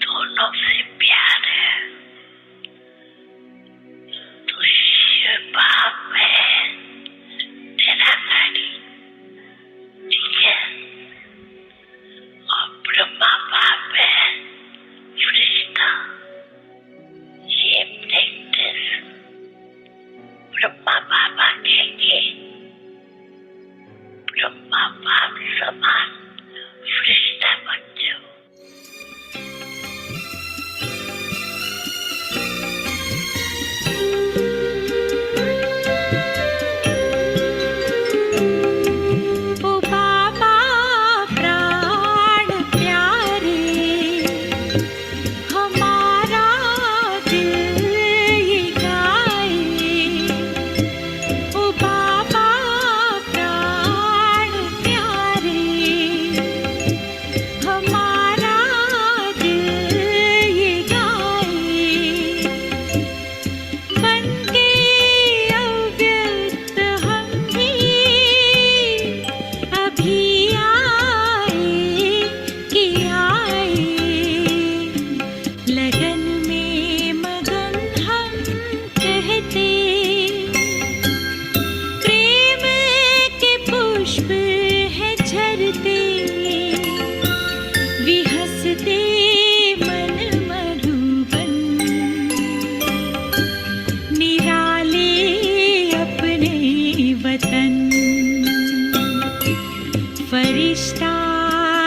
दोनों से प्यार है। तू शिव बाप है, तेरा गाड़ी ठीक है, और ब्रह्मा बाप है, फरिश्ता। ये प्रैक्टिस ब्रह्मा बाबा कहेंगे, ब्रह्मा बाप समान फरिश्ता बन जाओ। फरिश्ता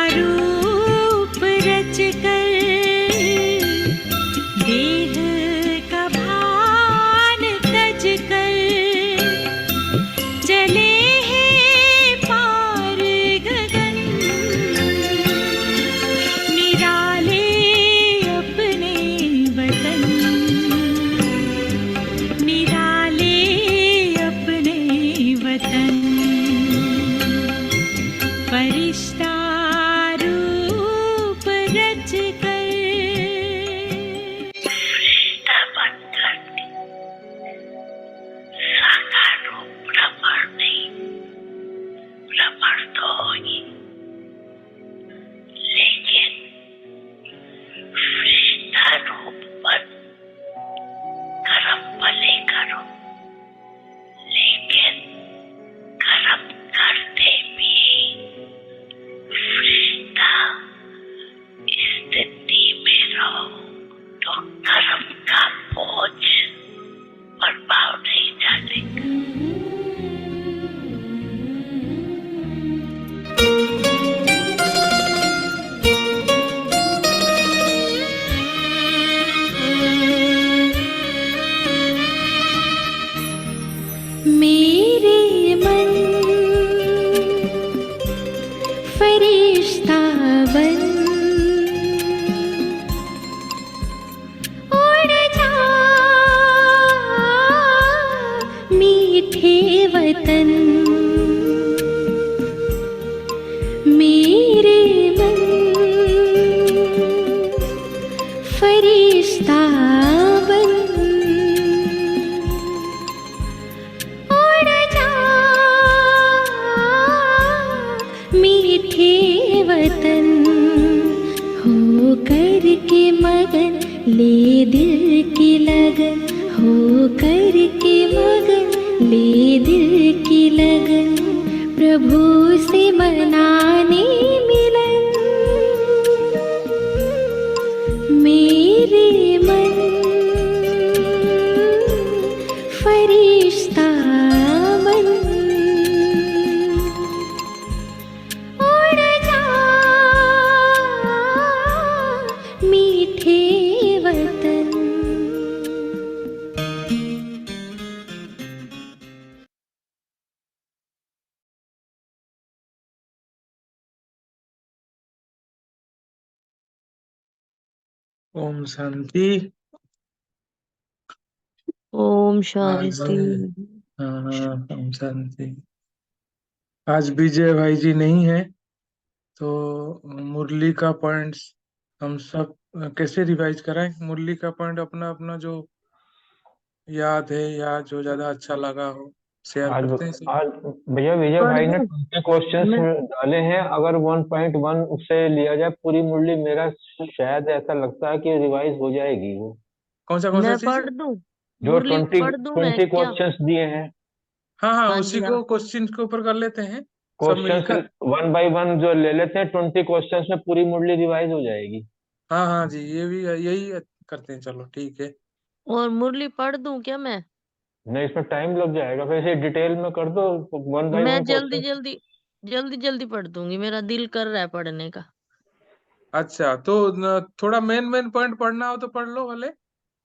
रूप रच कर देह का भान तज कर चले हैं पार गगन, निराले अपने वतन, निराले अपने वतन। फरिश्ता रूप रच कर, फरिश्ता बनकर साकार रूप भ्रमण नहीं, भ्रमण तो होगी, लेकिन फरिश्ता रूप बन कर्म भले करो, लेकिन कर्म करते भी फरिश्ता इस दिन के मगन ले दिल की लगन, हो कर के मगन ले दिल की लगन, प्रभु से मनाने मिलन। मेरे मन फरिश्ता बन उड़ जा मीठे वतन। ओम शांति। ओम आज शांति। हाँ, ओम शांति। आज विजय भाई जी नहीं है, तो मुरली का पॉइंट्स हम सब कैसे रिवाइज कराएं? मुरली का पॉइंट अपना अपना जो याद है या जो ज्यादा अच्छा लगा हो शेयर आज करते हैं सब। आज भैया विजय पढ़ भाई ने दूं 20 क्वेश्चंस मैं? डाले हैं। अगर 1.1 उससे लिया जाए पूरी मुरली, मेरा शायद ऐसा लगता है कि रिवाइज हो जाएगी वो। कौन सा मैं चीज? पढ़ दूं? जो मुरली 20 पढ़ दूं मैं 20 क्या? क्वेश्चंस दिए हैं, हाँ हाँ, हाँ जी उसी हाँ। को क्वेश्चन के ऊपर कर लेते हैं सब क्वेश्चंस मिलकर। 1 बाय 1 जो ले लेते हैं, 20 क्वेश्चंस में पूरी मुरली रिवाइज हो जाएगी। हाँ हाँ जी, ये भी यही करते हैं, चलो ठीक है। और मुरली पढ़ दूं क्या मैं? नहीं, इसमें टाइम लग जाएगा, फिर इसे डिटेल में कर दो। 1 बाय मैं 1 जल्दी क्वेश्चन। जल्दी जल्दी जल्दी पढ़ दूंगी, मेरा दिल कर रहा है पढ़ने का। अच्छा, तो थोड़ा मेन मेन पॉइंट पढ़ना हो तो पढ़ लो भले।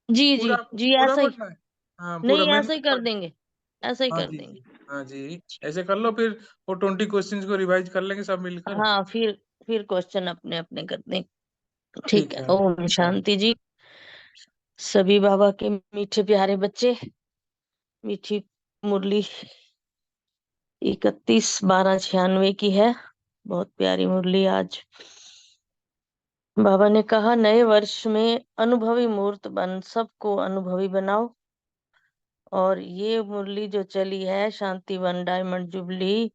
जी जी पूरा जी, पूरा ऐसा ही। पढ़ना है? हाँ, पूरा नहीं, मेन ऐसा ही मेन कर पढ़। देंगे, ऐसा ही हाँ कर जी देंगे। जी, हाँ जी, ऐसे कर लो फिर। वो 20 क्वेश्चंस को रिवाइज कर लेंगे सब मिलकर। हाँ, फिर क्वेश्चन अपने अपने कर देंगे। ठीक ठीक है। है। ओम हाँ। शांति जी। सभी बाबा के मीठे प्यारे बच्चे, मीठी मुरली 31/12/96 की है। बहुत प्यारी मुरली। आज बाबा ने कहा, नए वर्ष में अनुभवी मूर्त बन सबको अनुभवी बनाओ। और ये मुरली जो चली है शांतिवन डायमंड जुबली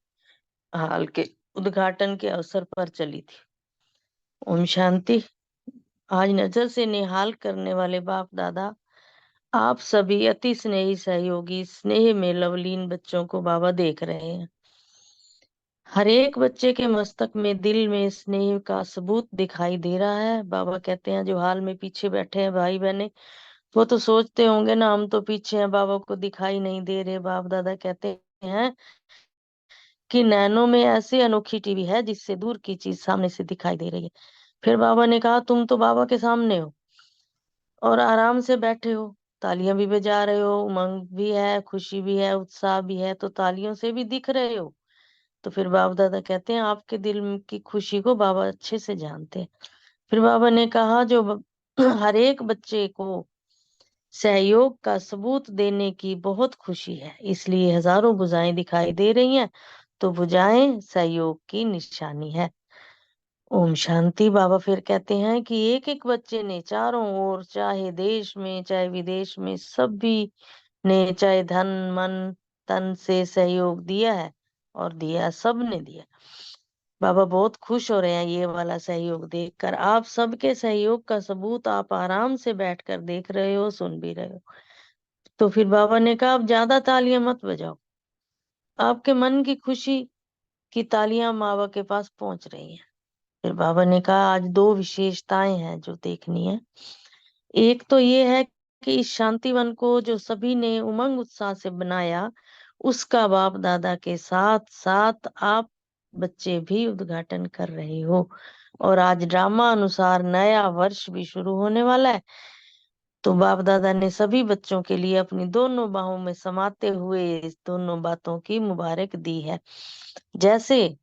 हाल के उद्घाटन के अवसर पर चली थी। ओम शांति। आज नजर से निहाल करने वाले बाप दादा, आप सभी अति स्नेही सहयोगी, स्नेह में लवलीन बच्चों को बाबा देख रहे हैं। हर एक बच्चे के मस्तक में, दिल में स्नेह का सबूत दिखाई दे रहा है। बाबा कहते हैं, जो हाल में पीछे बैठे हैं भाई बहने, वो तो सोचते होंगे ना हम तो पीछे हैं, बाबा को दिखाई नहीं दे रहे। बाप दादा कहते हैं कि नैनो में ऐसी अनोखी टीवी है जिससे दूर की चीज सामने से दिखाई दे रही है। फिर बाबा ने कहा, तुम तो बाबा के सामने हो और आराम से बैठे हो, तालियां भी बजा रहे हो, उमंग भी है, खुशी भी है, उत्साह भी है, तो तालियों से भी दिख रहे हो। तो फिर बाप दादा कहते हैं, आपके दिल की खुशी को बाबा अच्छे से जानते हैं। फिर बाबा ने कहा, जो हर एक बच्चे को सहयोग का सबूत देने की बहुत खुशी है, इसलिए हजारों भुजाएं दिखाई दे रही हैं, तो भुजाएं सहयोग की निशानी है। ओम शांति। बाबा फिर कहते हैं कि एक एक बच्चे ने चारों ओर, चाहे देश में चाहे विदेश में, सभी ने चाहे धन मन तन से सहयोग दिया है, और दिया सब ने दिया। बाबा बहुत खुश हो रहे हैं ये वाला सहयोग देखकर। आप सबके सहयोग का सबूत आप आराम से बैठकर देख रहे हो, सुन भी रहे हो। तो फिर बाबा ने कहा, अब ज्यादा तालियां मत बजाओ, आपके मन की खुशी की तालियां बाबा के पास पहुंच रही हैं। फिर बाबा ने कहा, आज दो विशेषताएं हैं जो देखनी है। एक तो ये है कि इस शांतिवन को जो सभी ने उमंग उत्साह से बनाया, उसका बाप दादा के साथ साथ आप बच्चे भी उद्घाटन कर रहे हो। और आज ड्रामा अनुसार नया वर्ष भी शुरू होने वाला है। तो बाप दादा ने सभी बच्चों के लिए अपनी दोनों बाहों में समाते हुए इस दोनों बातों की मुबारक दी है। जैसे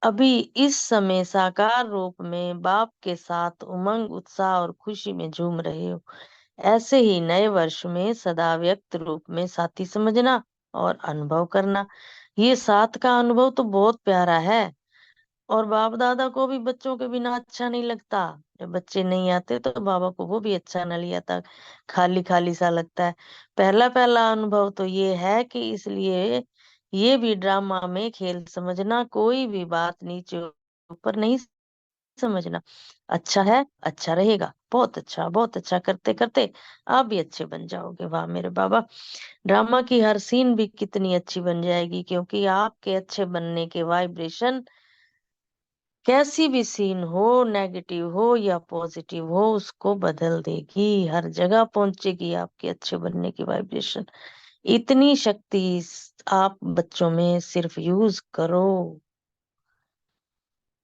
अभी इस समय साकार रूप में बाप के साथ उमंग उत्साह और खुशी में झूम रहे हो, ऐसे ही नए वर्ष में सदा व्यक्त रूप में साथी समझना और अनुभव करना। ये साथ का अनुभव तो बहुत प्यारा है, और बाप दादा को भी बच्चों के बिना अच्छा नहीं लगता। जब बच्चे नहीं आते तो बाबा को वो भी अच्छा नहीं लगता, खाली खाली सा लगता है। पहला पहला अनुभव तो ये है कि इसलिए ये भी ड्रामा में खेल समझना, कोई भी बात नीचे ऊपर नहीं समझना। अच्छा है, अच्छा रहेगा, बहुत अच्छा करते करते आप भी अच्छे बन जाओगे। वाह मेरे बाबा, ड्रामा की हर सीन भी कितनी अच्छी बन जाएगी, क्योंकि आपके अच्छे बनने के वाइब्रेशन कैसी भी सीन हो, नेगेटिव हो या पॉजिटिव हो, उसको बदल देगी। हर जगह पहुंचेगी आपके अच्छे बनने की वाइब्रेशन। इतनी शक्ति आप बच्चों में सिर्फ यूज करो।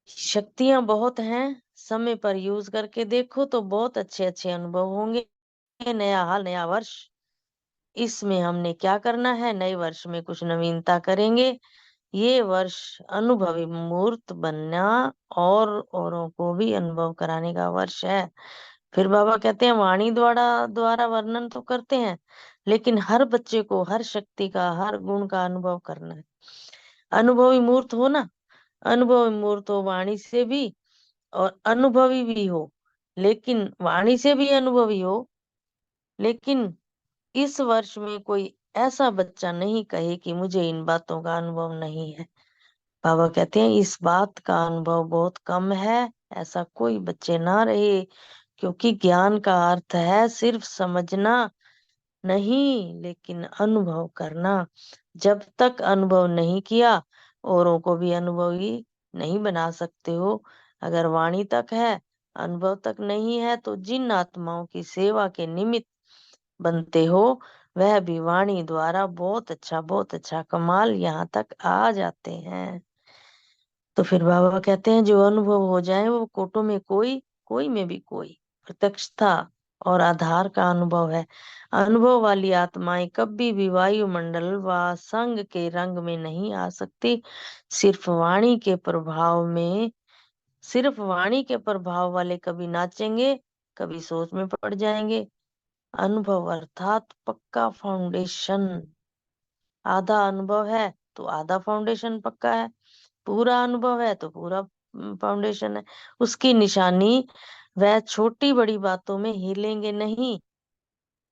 शक्तियां बहुत हैं, समय पर यूज करके देखो तो बहुत अच्छे अच्छे अनुभव होंगे। नया हाल, नया वर्ष, इसमें हमने क्या करना है? नए वर्ष में कुछ नवीनता करेंगे। ये वर्ष अनुभवी मूर्त बनना और औरों को भी अनुभव कराने का वर्ष है। फिर बाबा कहते हैं, वाणी द्वारा द्वारा वर्णन तो करते हैं, लेकिन हर बच्चे को हर शक्ति का, हर गुण का अनुभव करना है। अनुभवी मूर्त हो ना, अनुभवी मूर्त हो वाणी से भी और अनुभवी भी हो, लेकिन वाणी से भी अनुभवी हो। लेकिन इस वर्ष में कोई ऐसा बच्चा नहीं कहे कि मुझे इन बातों का अनुभव नहीं है। बाबा कहते हैं, इस बात का अनुभव बहुत कम है, ऐसा कोई बच्चे ना रहे, क्योंकि ज्ञान का अर्थ है सिर्फ समझना नहीं, लेकिन अनुभव करना। जब तक अनुभव नहीं किया, औरों को भी अनुभवी नहीं बना सकते हो। अगर वाणी तक है, अनुभव तक नहीं है, तो जिन आत्माओं की सेवा के निमित्त बनते हो, वह भी वाणी द्वारा बहुत अच्छा कमाल यहाँ तक आ जाते हैं। तो फिर बाबा कहते हैं, जो अनुभव हो जाए वो कोटों में कोई, कोई में भी कोई, प्रत्यक्षता और आधार का अनुभव है। अनुभव वाली आत्माएं कभी भी वायुमंडल व संग के रंग में नहीं आ सकती। सिर्फ वाणी के प्रभाव में, सिर्फ वाणी के प्रभाव वाले कभी नाचेंगे, कभी सोच में पड़ जाएंगे। अनुभव अर्थात पक्का फाउंडेशन। आधा अनुभव है तो आधा फाउंडेशन पक्का है, पूरा अनुभव है तो पूरा फाउंडेशन है। उसकी निशानी, वह छोटी बड़ी बातों में हिलेंगे नहीं,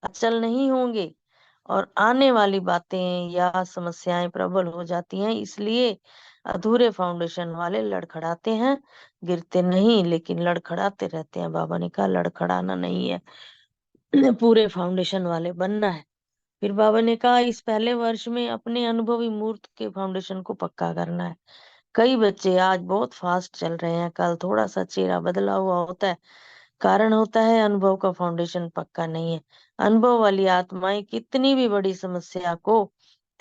अचल नहीं होंगे, और आने वाली बातें या समस्याएं प्रबल हो जाती हैं। इसलिए अधूरे फाउंडेशन वाले लड़खड़ाते हैं, गिरते नहीं, लेकिन लड़खड़ाते रहते हैं। बाबा ने कहा, लड़खड़ाना नहीं है, पूरे फाउंडेशन वाले बनना है। फिर बाबा ने कहा, इस पहले वर्ष में अपने अनुभवी मूर्त के फाउंडेशन को पक्का करना है। कई बच्चे आज बहुत फास्ट चल रहे हैं, कल थोड़ा सा चेहरा बदला हुआ होता है। कारण होता है अनुभव का फाउंडेशन पक्का नहीं है। अनुभव वाली आत्माएं कितनी भी बड़ी समस्या को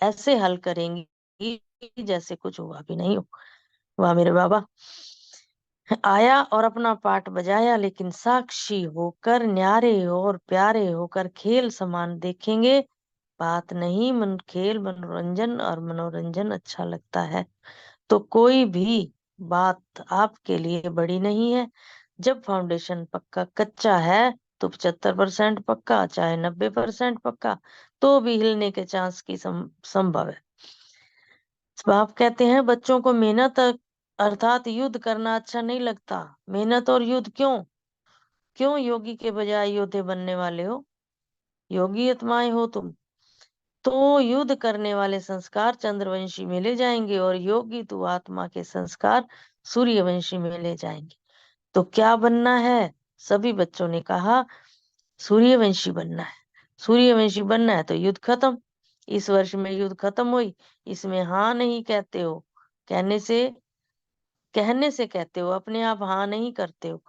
ऐसे हल करेंगी जैसे कुछ हुआ भी नहीं हो। वाह मेरे बाबा, आया और अपना पाठ बजाया, लेकिन साक्षी होकर, न्यारे और प्यारे होकर खेल समान देखेंगे। बात नहीं, मन खेल मनोरंजन, और मनोरंजन अच्छा लगता है तो कोई भी बात आपके लिए बड़ी नहीं है। जब फाउंडेशन पक्का कच्चा है तो 75% पक्का, चाहे 90% पक्का, तो भी हिलने के चांस की संभव है। आप कहते हैं, बच्चों को मेहनत अर्थात युद्ध करना अच्छा नहीं लगता। मेहनत और युद्ध क्यों? क्यों योगी के बजाय योद्धे बनने वाले हो? योगी आत्माएं हो तुम, तो युद्ध करने वाले संस्कार चंद्रवंशी में ले जाएंगे, और योगी तू आत्मा के संस्कार सूर्यवंशी में ले जाएंगे। तो क्या बनना है? सभी बच्चों ने कहा, सूर्यवंशी बनना है। सूर्यवंशी बनना है तो युद्ध खत्म। इस वर्ष में युद्ध खत्म हुई, इसमें हाँ नहीं कहते हो, कहने से कहते हो, अपने आप हाँ नहीं करते हो।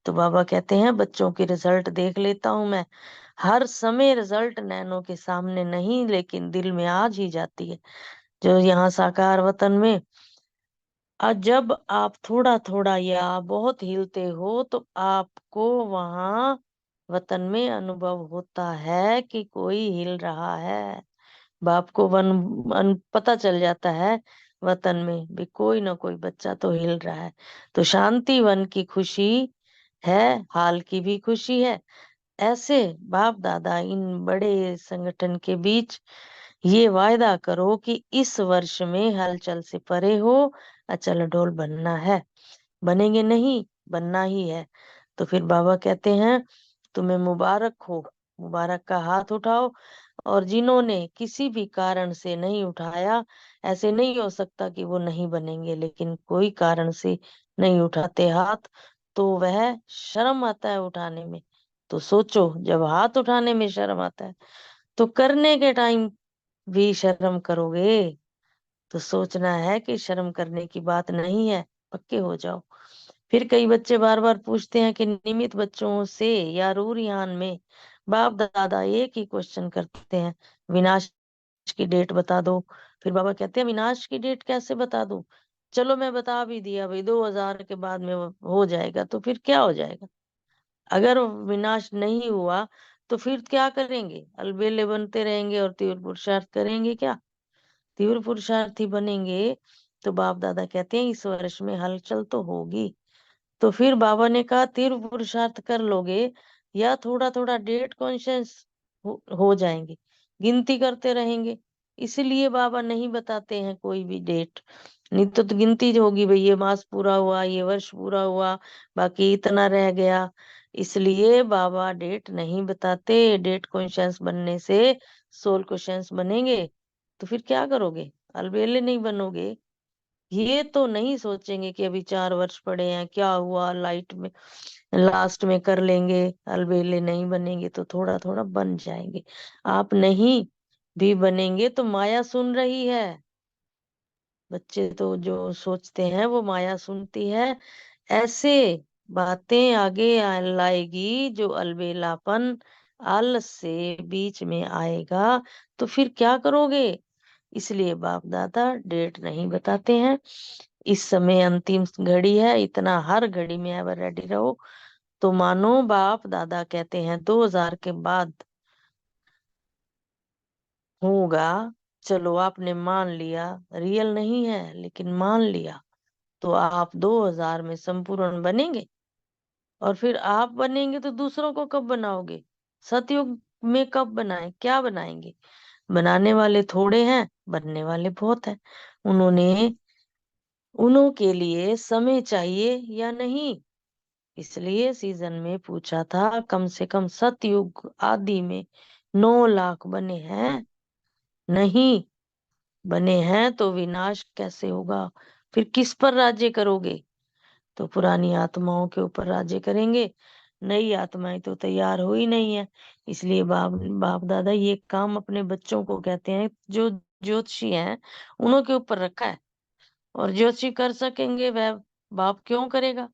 तो बाबा कहते हैं, बच्चों की रिजल्ट देख लेता हूं मैं। हर समय रिजल्ट नैनों के सामने नहीं, लेकिन दिल में आज ही जाती है। जो यहाँ साकार वतन में, जब आप थोड़ा थोड़ा या बहुत हिलते हो, तो आपको वहां वतन में अनुभव होता है कि कोई हिल रहा है। बाप को पता चल जाता है वतन में भी कोई ना कोई बच्चा तो हिल रहा है। तो शांति वन की खुशी है, हाल की भी खुशी है। ऐसे बाप दादा इन बड़े संगठन के बीच ये वायदा करो कि इस वर्ष में हलचल से परे हो, अचल अडोल बनना है। बनेंगे नहीं, बनना ही है। तो फिर बाबा कहते हैं, तुम्हें मुबारक हो, मुबारक का हाथ उठाओ। और जिन्होंने किसी भी कारण से नहीं उठाया, ऐसे नहीं हो सकता कि वो नहीं बनेंगे, लेकिन कोई कारण से नहीं उठाते हाथ, तो वह शर्म आता है उठाने में। तो सोचो, जब हाथ उठाने में शर्म आता है तो करने के टाइम भी शर्म करोगे। तो सोचना है कि शर्म करने की बात नहीं है, पक्के हो जाओ। फिर कई बच्चे बार बार पूछते हैं कि नियमित बच्चों से या रूरियान में बाप दादा एक ही क्वेश्चन करते हैं, विनाश की डेट बता दो। फिर बाबा कहते हैं, विनाश की डेट कैसे बता दूं? चलो मैं बता भी दिया भाई, 2000 के बाद में वो हो जाएगा। तो फिर क्या हो जाएगा? अगर विनाश नहीं हुआ तो फिर क्या करेंगे? अलबेले बनते रहेंगे और तीव्र पुरुषार्थ करेंगे क्या? तीव्र पुरुषार्थी बनेंगे तो बाप दादा कहते हैं इस वर्ष में हलचल तो होगी। तो फिर बाबा ने कहा तीव्र पुरुषार्थ कर लोगे या थोड़ा थोड़ा डेट कॉन्शियस हो जाएंगे, गिनती करते रहेंगे। इसलिए बाबा नहीं बताते हैं कोई भी डेट। नहीं तो गिनती जो होगी, भाई ये मास पूरा हुआ, ये वर्ष पूरा हुआ, बाकी इतना रह गया। इसलिए बाबा डेट नहीं बताते। डेट कॉन्शियस बनने से सोल कॉन्शियस बनेंगे। तो फिर क्या करोगे? अलबेले नहीं बनोगे। ये तो नहीं सोचेंगे कि अभी 4 वर्ष पड़े हैं, क्या हुआ, लाइट में लास्ट में कर लेंगे। अलबेले नहीं बनेंगे तो थोड़ा थोड़ा बन जाएंगे। आप नहीं भी बनेंगे तो माया सुन रही है। बच्चे तो जो सोचते हैं वो माया सुनती है। ऐसे बातें आगे लाएगी जो अलबेलापन आलस से बीच में आएगा। तो फिर क्या करोगे? इसलिए बाप दादा डेट नहीं बताते हैं। इस समय अंतिम घड़ी है, इतना हर घड़ी में एवर रेडी रहो। तो मानो बाप दादा कहते हैं 2000 के बाद होगा। चलो आपने मान लिया, रियल नहीं है लेकिन मान लिया। तो आप 2000 में संपूर्ण बनेंगे। और फिर आप बनेंगे तो दूसरों को कब बनाओगे? सतयुग में कब बनाए? क्या बनाएंगे? बनाने वाले थोड़े हैं, बनने वाले बहुत हैं। उन्होंने उन्हों के लिए समय चाहिए या नहीं? इसलिए सीजन में पूछा था, कम से कम सतयुग आदि में 9 लाख बने हैं। नहीं बने हैं तो विनाश कैसे होगा? फिर किस पर राज्य करोगे? तो पुरानी आत्माओं के ऊपर राज्य करेंगे। नई आत्माएं तो तैयार हो ही नहीं है। इसलिए बाप बाप दादा ये काम अपने बच्चों को कहते हैं, जो ज्योतिषी हैं उन्हों के ऊपर रखा है। और ज्योतिषी कर सकेंगे, वह बाप क्यों करेगा?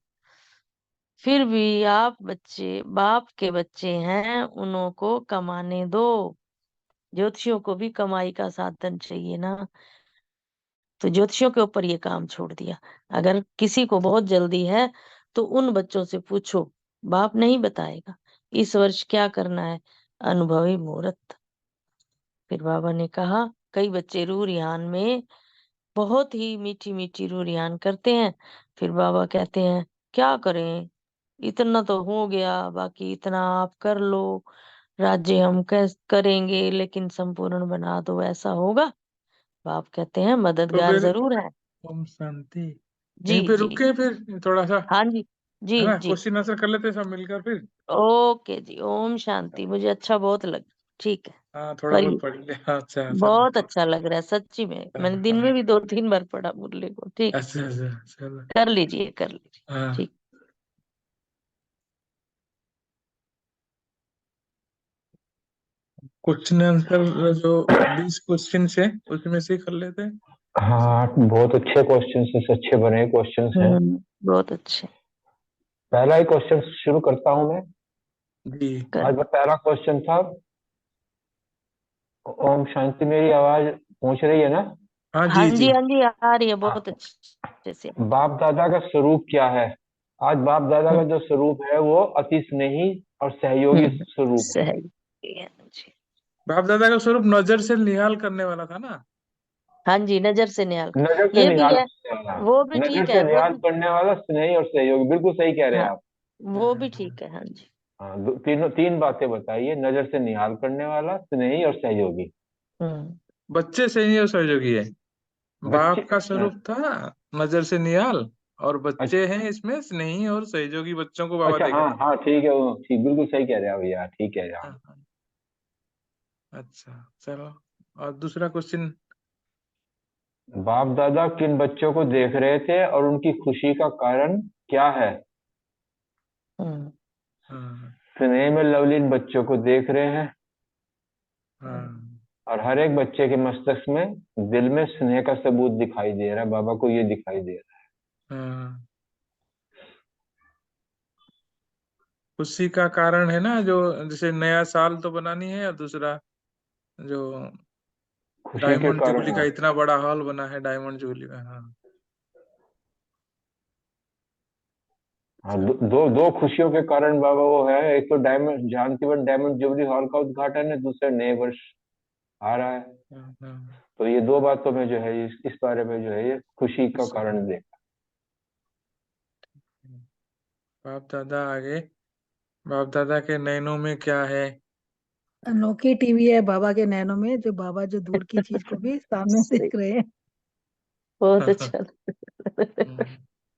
फिर भी आप बच्चे बाप के बच्चे हैं, उन्हों को कमाने दो। ज्योतिषियों को भी कमाई का साधन चाहिए ना। तो ज्योतिषियों के ऊपर ये काम छोड़ दिया। अगर किसी को बहुत जल्दी है तो उन बच्चों से पूछो, बाप नहीं बताएगा इस वर्ष क्या करना है। अनुभवी मुहूर्त। फिर बाबा ने कहा, कई बच्चे रूरियान में बहुत ही मीठी मीठी रूरियान करते हैं। फिर बाबा कहते हैं, क्या करें, इतना तो हो गया, बाकी इतना आप कर लो। राज्य हम कैसे करेंगे, लेकिन संपूर्ण बना दो, ऐसा होगा? बाप कहते हैं, तो मददगार फिर जरूर है। ओम शांति। जी यहीं पे जी रुके फिर थोड़ा सा, हाँ जी। है जी ना, जी। क्वेश्चन आंसर कर लेते हैं सब मिलकर फिर। ओके जी, ओम शांति। मुझे अच्छा बहुत लगा। ठीक है, हाँ थोड़ा बहुत करिए। पढ़ ले। हाँ, अच्छा चलो। बहुत अच्छा लग रहा है सच्ची में। हाँ मैंने दिन में हाँ, भी 2-3 बार पढ़ा मुरली को। ठीक है, अच्छा अच्छा चलो। कर लीजिए कर लीजिए। हाँ, ठीक। क्वेश्चन आंसर जो 20 क्वेश्चन है उसमें से ही कर लेते हैं। हाँ, बहुत अच्छे क्वेश्चंस हैं, अच्छे बने क्वेश्चंस हैं। बहुत अच्छे। पहला ही क्वेश्चन शुरू करता हूं मैं। जी। कर। आज का पहला क्वेश्चन था, ओम शांति, मेरी आवाज पहुंच रही है ना? हाँ हाँ जी जी। जी हाँ जी, आ रही है हाँ। बहुत अच्छे से। बाप दादा का स्वरूप क्या है? आज बाप दादा का हम्म जो स्वरूप है वो अति स्नेही और सहयोगी स्वरूप है। सही है जी। बाप दादा का स्वरूप नजर से निहाल करने वाला था ना। हाँ जी, नजर से निहाल। नजर से ये भी निहाल है, करने वाला, वो भी नजर ठीक से है, वो निहाल भी। करने वाला, स्नेही और सहयोगी, बिल्कुल सही कह रहे हैं हाँ, आप। वो भी ठीक है। हाँ जी। हाँ, तीनों तीन बातें बताइए, नजर से निहाल करने वाला, स्नेही और सहयोगी। हम्म बच्चे से ही सहयोगी है। बच्चे। बाप का स्वरूप था नजर से निहाल, और बच्चे अच्छा। हैं इसमें स्नेही और सहयोगी, बच्चों को बाबा अच्छा, देख हाँ रहे हैं। हाँ, ठीक है, वो ठीक, बिल्कुल सही कह रहे हैं आप भैया, ठीक कह रहे हैं आप। हाँ, हाँ। अच्छा चलो, और दूसरा क्वेश्चन। बाप दादा किन बच्चों को देख रहे थे और उनकी खुशी का कारण क्या है? हम्म, हाँ स्नेह में लवलीन बच्चों को देख रहे हैं, हाँ और हर एक बच्चे के मस्तिष्क में, दिल में स्नेह का सबूत दिखाई दे रहा है, बाबा को ये दिखाई दे रहा हाँ। खुशी का कारण है ना, जो जैसे नया साल तो बनानी है, और दूसरा जो है। खुशी के डायमंड कारण जुबली का है। इतना बड़ा हॉल बना है डायमंड जुबली में। हाँ। हाँ, दो खुशियों के कारण बाबा वो है, एक तो डायमंड जानकीवन डायमंड जुबली हॉल का उद्घाटन है, दूसरा नए वर्ष आ रहा है। हाँ, हाँ। तो ये दो बातों में जो है, इस बारे में जो है, ये खुशी का कारण देखा। बाप दादा आगे, बाप दादा के नैनों में क्या है? अनोखी टीवी है बाबा के नैनों में, जो बाबा जो दूर की चीज को भी सामने सही, देख रहे हैं। बहुत अच्छा।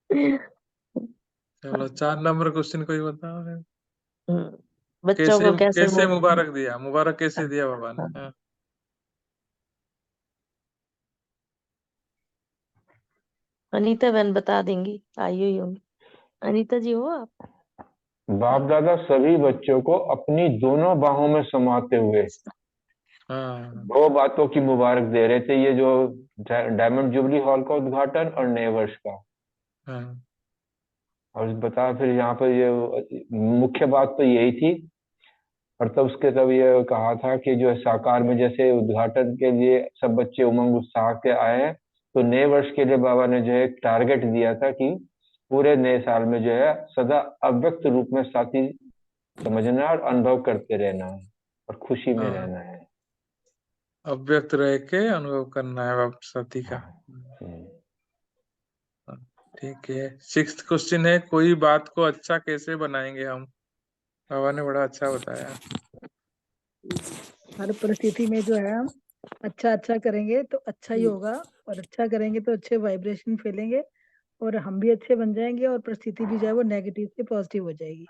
हम्म, चलो 4 नंबर क्वेश्चन कोई बताओ है। हम्म, बच्चों कैसे को कैसे कैसे मुबारक दिया, मुबारक कैसे दिया बाबा ने? हाँ, हाँ। अनीता बहन बता देंगी, आई हुई होंगी। अनीता जी हो आप? बाप दादा सभी बच्चों को अपनी दोनों बाहों में समाते हुए हाँ। दो बातों की मुबारक दे रहे थे, ये जो डायमंड जुबली हॉल का उद्घाटन और नए वर्ष का। हाँ। और बता, फिर यहाँ पर ये मुख्य बात तो यही थी। और तब उसके तब ये कहा था कि जो है साकार में जैसे उद्घाटन के लिए सब बच्चे उमंग उत्साह के आए हैं, तो नए वर्ष के लिए बाबा ने जो है एक टारगेट दिया था कि पूरे नए साल में जो है सदा अव्यक्त रूप में साथी समझना और अनुभव करते रहना है और खुशी में हाँ, रहना है। अव्यक्त रह के अनुभव करना है बाप सती का। हम्म। हाँ, ठीक है। 6th क्वेश्चन है, कोई बात को अच्छा कैसे बनाएंगे हम? बाबा ने बड़ा अच्छा बताया। हर परिस्थिति में जो है हम अच्छा अच्छा करेंगे तो अच्छा ही होगा, और अच्छा करेंगे तो अच्छे वाइब्रेशन फैलेंगे, और हम भी अच्छे बन जाएंगे, और परिस्थिति भी जो है वो नेगेटिव से पॉजिटिव हो जाएगी।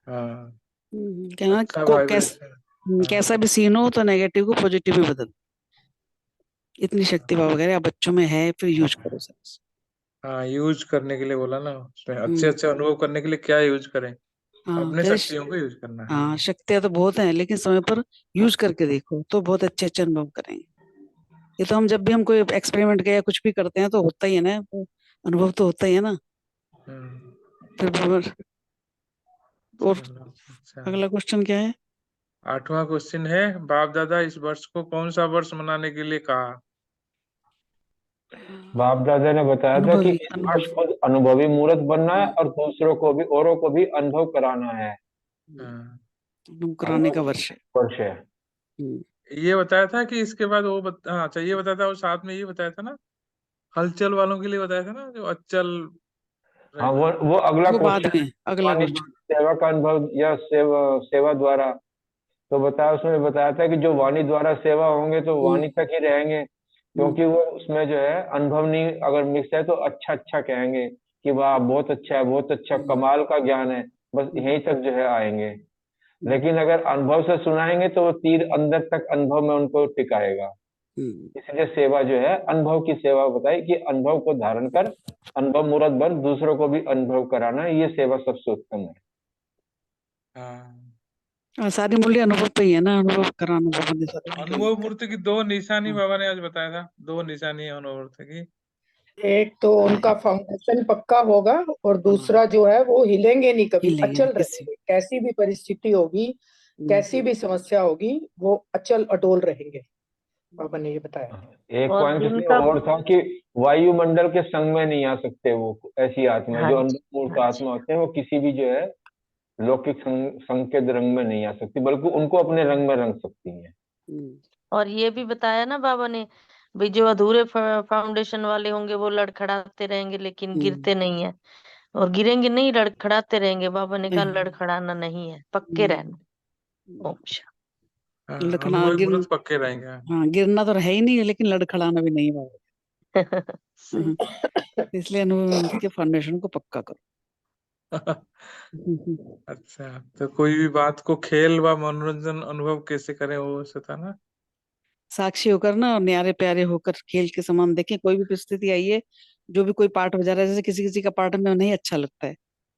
हाँ, कहना अच्छा को वाइब्रेशन। हाँ। कैसा भी सीन हो तो नेगेटिव को पॉजिटिव में बदल, इतनी शक्ति बाबा कह रहे हैं, अब बच्चों में है, फिर यूज करो सर। हाँ, यूज करने के लिए बोला ना उसमें, अच्छे हम्म, अच्छे अनुभव करने के लिए क्या यूज करें? हाँ अपने कह रहे शक्तियों को यूज करना है। हाँ शक्तियां तो बहुत हैं, लेकिन समय पर यूज करके देखो तो बहुत अच्छे अच्छे अनुभव करेंगे। ये तो हम जब भी हम कोई एक्सपेरिमेंट या कुछ भी करते हैं तो होता ही है ना, तो अनुभव तो होता ही है ना। हम्म, फिर और चलो अच्छा। अगला क्वेश्चन क्या है? 8वां क्वेश्चन है, बाप दादा इस वर्ष को कौन सा वर्ष मनाने के लिए कहा? बाप दादा ने बताया था कि अनुभवी इस वर्ष अनुभव। खुद अनुभवी मूर्त बनना है हाँ, और दूसरों को भी, औरों को भी अनुभव कराना है। हाँ। अनुभव कराने का अनुभव वर्ष है। वर्ष है। हम्म, ये बताया था कि इसके बाद हाँ अच्छा, ये बताया था, और साथ में ये बताया था ना, हलचल वालों के लिए बताया था ना, जो अचल हाँ, रहना। वो अगला वो बाद क्वेश्चन है। में अगला वाणी क्वेश्चन। सेवा का अनुभव या सेवा द्वारा। तो बताया, उसमें बताया था कि जो वाणी द्वारा सेवा होंगे तो हम्म, वाणी तक ही रहेंगे, हम्म, क्योंकि वो उसमें जो है अनुभव नहीं अगर मिक्स है तो अच्छा अच्छा कहेंगे कि वाह बहुत अच्छा है, बहुत अच्छा, हम्म, कमाल का ज्ञान है, बस हम्म, यहीं तक जो है आएंगे। हम्म, लेकिन अगर अनुभव से सुनाएंगे तो वो तीर अंदर तक अनुभव में उनको टिकाएगा। हम्म। इसलिए सेवा जो है अनुभव की सेवा बताई कि अनुभव को धारण कर अनुभव मूर्त बन दूसरों को भी अनुभव कराना, ये सेवा सबसे उत्तम है। हाँ, सारी मूल्य अनुभव पे ही है ना, अनुभव कराना बाबा ने सारी मूल्य अनुभव में मूर्ति की 2 निशानी हाँ, बाबा ने आज बताया था, 2 निशानी है अनुभव मूर्ति की। एक तो उनका फाउंडेशन पक्का होगा, और हाँ, दूसरा जो है वो हिलेंगे नहीं, कभी हिलेंगे नहीं अचल किसी। रहेंगे, कैसी भी परिस्थिति होगी, हम्म, कैसी भी समस्या होगी, वो अचल अटोल रहेंगे। बाबा ने ये बताया। एक और पॉइंट उसमें जिनका और था कि वायुमंडल के संग में नहीं आ सकते वो, ऐसी आत्मा हाँ जो जी, अनुभव मूर्त हाँ जी। आत्मा होते हैं, वो किसी भी जो है लौकिक संग के रंग में नहीं आ सकती, बल्कि उनको अपने रंग में रंग सकती हैं। हम्म, और ये भी बताया ना बाबा ने, भी जो अधूरे फाउंडेशन वाले होंगे वो लड़खड़ाते रहेंगे लेकिन हम्म, गिरते नहीं है, और गिरेंगे नहीं, लड़खड़ाते रहेंगे। बाबा ने कहा नहीं, लड़खड़ाना नहीं है, पक्के हम्म, रहना। हम्म। ओम शांति। हाँ, लड़खड़ा अनुभवी गिर मूर्त पक्के रहेंगे। हाँ, गिरना तो है ही नहीं, लेकिन लड़खड़ाना भी नहीं है बाबा। सही। हाँ, इसलिए अनुभव के फाउंडेशन को पक्का करो। हम्म, अच्छा, तो कोई भी बात को खेल व मनोरंजन अनुभव कैसे करें, वो से था ना। साक्षी होकर ना, और न्यारे प्यारे होकर खेल के समान देखें, कोई भी परिस्थिति आई है, जो भी कोई पार्ट हो जा रहा है, जैसे किसी किसी का पार्ट में नहीं अच्छा लगता है,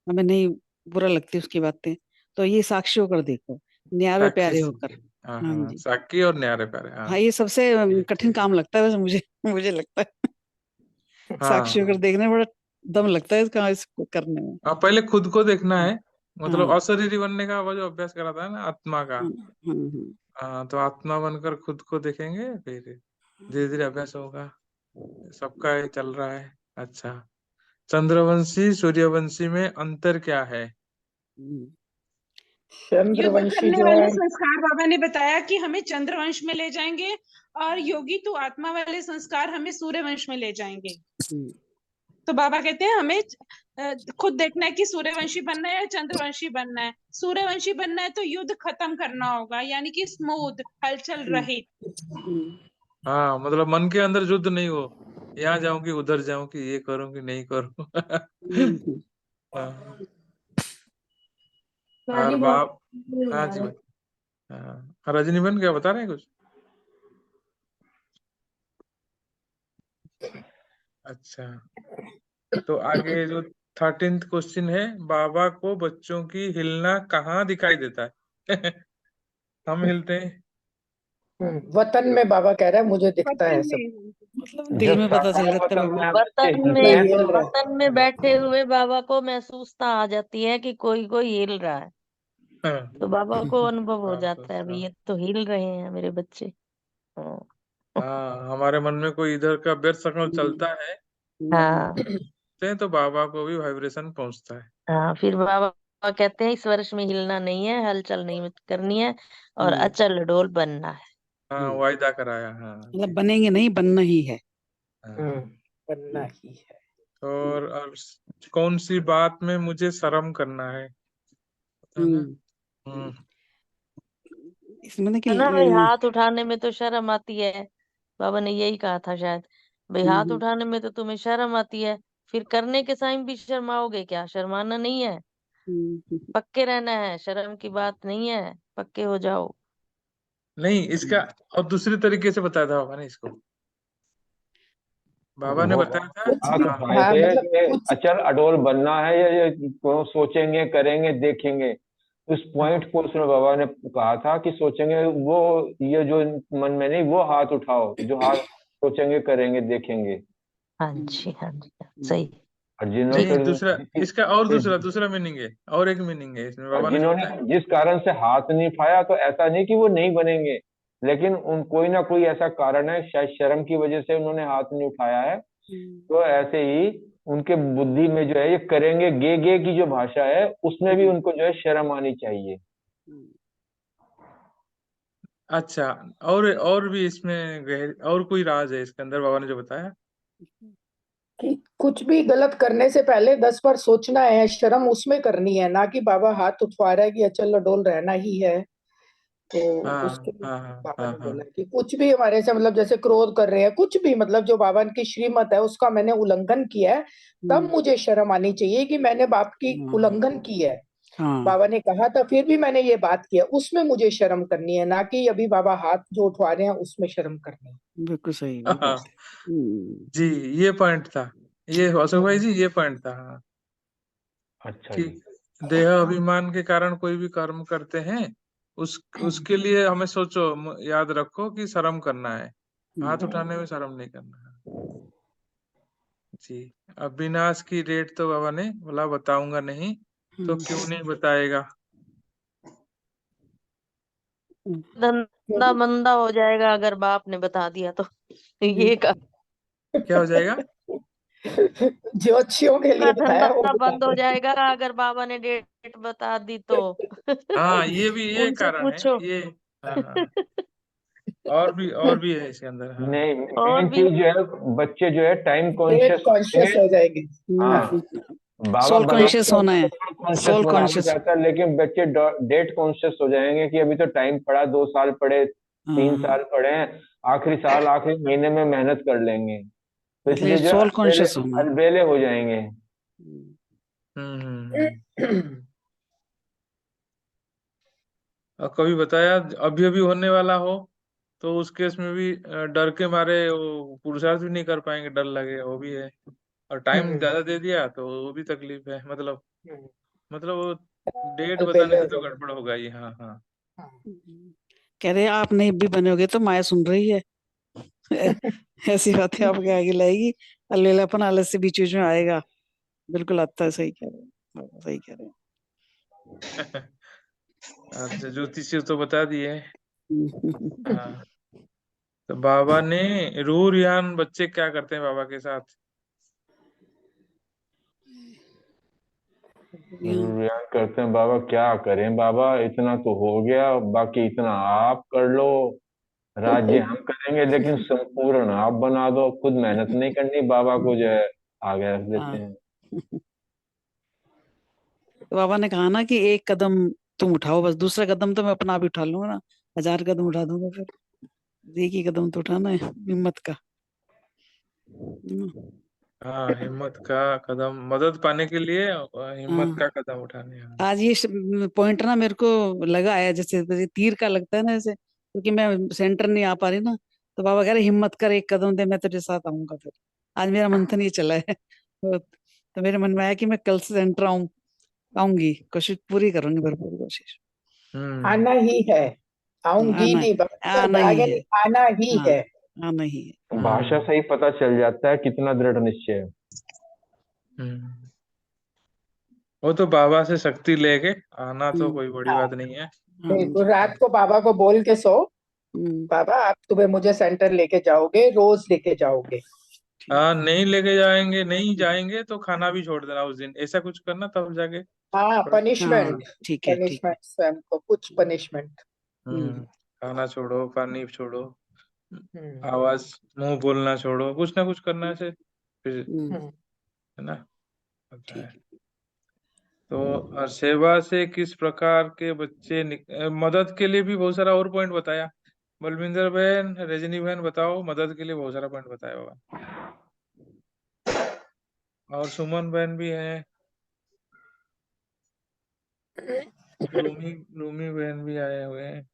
हमें नहीं बुरा लगती उसकी बातें, तो ये साक्षी होकर देखो, न्यारे साक्षी प्यारे से। होकर। हाँ हाँ हाँ, जी। साक्षी और न्यारे प्यारे। हाँ हाँ, ये सबसे ठीक कठिन ठीक। काम लगता है वैसे मुझे मुझे लगता है साक्षी होकर हाँ देखने में बड़ा दम लगता है इसको करने में। हाँ, पहले खुद को देखना है, मतलब हाँ अशरीरी बनने का वो जो अभ्यास कराता है ना आत्मा का। हाँ हाँ हाँ, तो आत्मा बनकर खुद को देखेंगे, फिर धीरे धीरे अभ्यास होगा। सबका ये चल रहा है। अच्छा, चंद्रवंशी सूर्यवंशी में अंतर क्या है? हाँ। युद्ध चंद्रवंशी करने जो वाले है, संस्कार बाबा ने बताया कि हमें चंद्रवंश में ले जाएंगे, और योगी तो आत्मा वाले संस्कार हमें सूर्यवंश में ले जाएंगे। तो बाबा कहते हैं हमें खुद देखना है कि सूर्यवंशी बनना है या चंद्रवंशी बनना है। सूर्यवंशी बनना है तो युद्ध खत्म करना होगा, यानी कि स्मूथ, हलचल रहित। हाँ, मतलब मन के अंदर युद्ध नहीं हो, यहाँ जाऊं कि उधर जाऊं कि ये करूं कि नहीं करूं। हाँ, और बाप। हाँ जी भाई। हाँ, रजनीबेन क्या बता रहे हैं कुछ? अच्छा, तो आगे जो 13th क्वेश्चन है, बाबा को बच्चों की हिलना कहाँ दिखाई देता है? हम हिलते हैं। वतन में बाबा कह रहा है मुझे दिखता है वतन सब, में मतलब दिल जब में पता चल साकार जाता है वतन में भगवान। आप बच्चे वतन हिलते में हैं हिल तो रहा है। वतन में बैठे हुए बाबा को महसूसता आ जाती है कि कोई कोई हिल रहा है, हाँ, तो बाबा को अनुभव हो बात तो जाता है, भाई ये तो हिल रहे हैं मेरे बच्चे। हाँ हाँ, हमारे मन में कोई इधर का व्यर्थ सकल चलता है, हाँ तो बाबा को भी वाइब्रेशन पहुंचता है। हाँ, फिर बाबा कहते हैं इस वर्ष में हिलना नहीं है, हलचल नहीं करनी है, और अचल डोल बनना है। हाँ, वायदा कराया। हाँ मतलब ठीक। बनेंगे नहीं, बनना ही है। हाँ, बनना ही है। और कौन सी बात में मुझे शर्म करना है, पता ना? हम्म हम्म। इसमें ना कि है ना भाई, हाथ उठाने में तो शर्म आती है, बाबा ने यही कहा था शायद, भाई हाथ हम्म उठाने में तो तुम्हें शर्म आती है, फिर करने के टाइम भी शर्माओगे क्या? शर्माना नहीं है, हम्म पक्के रहना है, शर्म की बात नहीं है, पक्के हो जाओ। नहीं, इसका और दूसरे तरीके से बताया था बाबा ने इसको। बाबा ने वो बताया था। कुछ भी, हाथ हाँ उठाए हाँ थे मतलब कि कुछ, अचल अडोल बनना है, या ये को सोचेंगे करेंगे देखेंगे। उस पॉइंट को उसमें बाबा ने कहा था कि सोचेंगे वो, ये जो मन में नहीं, वो हाथ उठाओ जो हाथ सोचेंगे करेंगे देखेंगे। हाँ जी हाँ जी, सही। और जिन्होंने ठीक। नहीं, फिर दूसरा, इसका और फिर दूसरा मीनिंग है, और एक मीनिंग है इसमें, और बाबा ने जो जिन्होंने बताया। जिस कारण से हाथ नहीं उठाया, तो ऐसा नहीं कि वो नहीं बनेंगे, लेकिन उन कोई ना कोई ऐसा कारण है, शायद शर्म की वजह से उन्होंने हाथ नहीं उठाया है। तो ऐसे ही उनके बुद्धि में जो है ये करेंगे गे गे की जो भाषा है, उसमें भी उनको जो है शर्म आनी चाहिए। अच्छा, और भी इसमें गहर और कोई राज है इसके अंदर, बाबा ने जो बताया? कि कुछ भी गलत करने से पहले 10 बार सोचना है, शर्म उसमें करनी है, ना कि बाबा हाथ उठवा रहा है कि अचल अडोल रहना ही है। तो उसके हाँ लिए हाँ हाँ बाबा हाँ ने हाँ। बोला कि कुछ भी हमारे से, मतलब जैसे क्रोध कर रहे हैं, कुछ भी, मतलब जो बाबा की श्रीमत है उसका मैंने उल्लंघन किया है, तब मुझे शर्म आनी चाहिए कि मैंने बाप की उल्लंघन की है। हाँ बाबा ने कहा था फिर भी मैंने ये बात किया, उसमें मुझे शर्म करनी है, ना कि अभी बाबा हाथ जो उठवा रहे हैं उसमें शर्म करनी है। बिल्कुल सही, बिल्कुल हाँ सही। जी, ये पॉइंट था, ये अशोक भाई जी, ये पॉइंट था। हाँ, अच्छा कि जी। देह अभिमान के कारण कोई भी कर्म करते हैं, उसके लिए हमें सोचो, याद रखो कि शर्म करना है, हाथ उठाने में शर्म नहीं करना है। जी, अविनाश की रेट तो बाबा ने बोला बताऊंगा नहीं, तो क्यों नहीं बताएगा? धंधा मंदा हो जाएगा अगर बाप ने बता दिया तो। ये का क्या हो जाएगा? ज्योतिषियों के लिए का बताया वो धंधा बता बंद हो रहे जाएगा अगर बाबा ने डेट बता दी तो। हाँ, ये भी ये उनसे कारण है पूछो। ये। हाँ हाँ, और भी है इसके अंदर। हाँ नहीं, और मेन भी चीज जो है, बच्चे जो है टाइम डेट कॉन्शियस होते कॉन्शियस हैं। हो जाएंगे। हाँ, बाबा सोल बना कॉन्शियस होना है, कॉन्शियस सोल बनाना कॉन्शियस। चाहता है, लेकिन बच्चे डेट कॉन्शियस हो जाएंगे कि अभी तो टाइम पड़ा, 2 साल पड़े, 3 साल पड़े हैं, आखिरी साल आखिरी महीने में मेहनत कर लेंगे, तो मतलब ये इसलिए जो सोल अलबेले कॉन्शियस होना है। अलबेले हो जाएंगे। हम्म। और कभी बताया अभी अभी होने वाला हो, तो उस केस में भी डर के मारे वो पुरुषार्थ भी नहीं कर पाएंगे, डर लगेगा, वो भी है। और टाइम ज्यादा दे दिया तो वो भी तकलीफ है, मतलब मतलब वो डेट साल बताने पहले से हो तो गया। गड़बड़ हो गई। हाँ हाँ। कह रहे आप नहीं भी बने होगे तो माया सुन रही है। ऐसी बातें आपके आगे लाएगी। अल्लेलापन आलस से बीच बीच में आएगा। बिल्कुल आता है, सही कह रहे हैं, सही कह रहे अच्छा, ज्योतिषी तो बता दिए। हैं। हाँ, तो बाबा ने रूह रियान बच्चे क्या करते हैं बाबा के साथ? ध्यान करते हैं बाबा, क्या करें बाबा, इतना तो हो गया, बाकी इतना आप कर लो। राज्य हम करेंगे लेकिन संपूर्ण आप बना दो, खुद मेहनत नहीं करनी, बाबा को जो है आगे रख देते हाँ। हैं। तो बाबा ने कहा ना कि एक कदम तुम उठाओ, बस दूसरा कदम तो मैं अपना आप ही उठा लूंगा ना, 1000 कदम उठा दूंगा फिर। एक ही कदम तो उठाना है, हिम्मत का। हाँ, हिम्मत का कदम, मदद पाने के लिए हिम्मत हाँ, का कदम उठाने। हाँ। आज ये पॉइंट ना मेरे को लगा है, जैसे तीर का लगता है ना ऐसे, क्योंकि मैं सेंटर नहीं आ पा रही ना। तो बाबा कह रहे हिम्मत कर, एक कदम दे, मैं तेरे साथ आऊंगा फिर। आज मेरा मंथन ये चला है। तो मेरे मन में आया कि मैं कल से सेंटर आऊंगी, कोशिश पूरी करूंगी, भरपूर कोशिश। आना ही है, आऊंगी आना नहीं, बाबा आना ही आगे है। नहीं, आना ही हाँ, है। आना ही है। भाषा से ही पता चल जाता है कितना दृढ़ निश्चय है। हम्म। वो तो बाबा से शक्ति लेके आना तो कोई बड़ी हाँ बात नहीं है। बिल्कुल, रात को बाबा को बोल के सो, बाबा आप सुबह मुझे सेंटर लेके जाओगे, रोज लेके जाओगे। हाँ, नहीं लेके जाएंगे, नहीं जाएंगे तो खाना भी छोड़ देना उस दिन, ऐसा कुछ करना तब जाके हाँ, थोड़ा। हाँ, पनिशमेंट, ठीक है, ठीक है। पनिशमेंट स्वयं को, कुछ पनिशमेंट। खाना छोड़ो, पानी छोड़ो, हम्म आवाज, मुंह बोलना छोड़ो, कुछ ना कुछ करना से फिर, हम्म है ना, होता ठीक है। है। तो और सेवा से किस प्रकार के बच्चे मदद के लिए भी बहुत सारा और पॉइंट बताया। बलविंदर बहन, रजनी बहन, बताओ, मदद के लिए बहुत सारा पॉइंट बताया बाबा। और सुमन बहन भी है, रूमी रूमी बहन भी आए हुए हैं।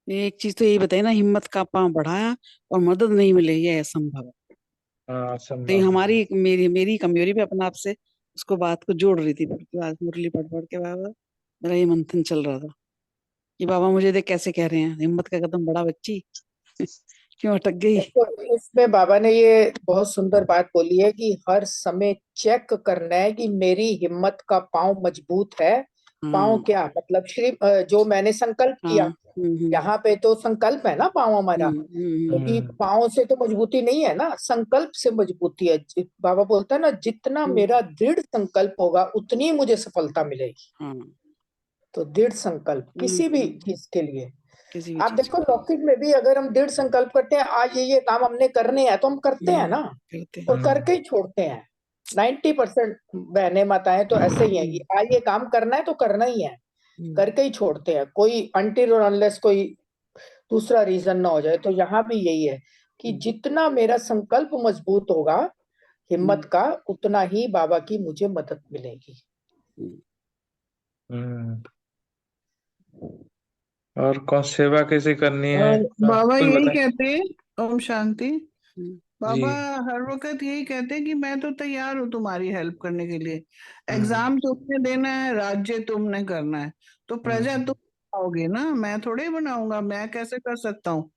एक चीज तो यही बताई ना, हिम्मत का पांव बढ़ाया और मदद नहीं मिले, ये असंभव है। हाँ, तो ये संभव है। हमारी मेरी कमजोरी पे अपने आप से उसको बात को जोड़ रही थी, बिल्कुल। आज मुरली पढ़ पढ़ के बाबा, मेरा ये मंथन चल रहा था कि बाबा मुझे देख कैसे कह रहे हैं, हिम्मत का कदम बढ़ा बच्ची। क्यों अटक गई। देखो, इसमें बाबा ने ये बहुत सुंदर बात बोली है कि हर समय चेक करना है कि मेरी हिम्मत का पांव मजबूत है। पांव हाँ, क्या मतलब, जो मैंने संकल्प हाँ। किया, यहाँ पे तो संकल्प है ना पांव हमारा, क्योंकि हम्म पांव से तो मजबूती नहीं है ना, संकल्प से मजबूती है। बाबा बोलता है ना, जितना मेरा दृढ़ संकल्प होगा उतनी मुझे सफलता मिलेगी। हाँ। तो दृढ़ संकल्प किसी भी चीज के लिए, किसी भी आप चीज देखो लौकिक में भी अगर हम दृढ़ संकल्प करते हैं, आज ये काम हमने करने हैं, तो हम करते हैं ना, करते और हैं। करके ही छोड़ते हैं। 90% बहने माताएं तो ऐसे ही हैं कि आज ये काम करना है तो करना ही है, करके ही छोड़ते हैं, कोई अनटिल और अनलेस कोई दूसरा रीजन ना हो जाए। तो यहाँ भी यही है कि जितना मेरा संकल्प मजबूत होगा हिम्मत का, उतना ही बाबा की मुझे मदद मिलेगी। हम्म। और कौन सेवा कैसे करनी है? और बाबा कुछ यही बताए कहते हैं, ओम शांति। जी। बाबा हर वक्त यही कहते हैं कि मैं तो तैयार हूँ तुम्हारी हेल्प करने के लिए। हम्म एग्जाम तुमने देना है, राज्य तुमने करना है, तो प्रजा हम्म तुम बनाओगे ना, मैं थोड़े ही बनाऊंगा, मैं कैसे कर सकता हूँ।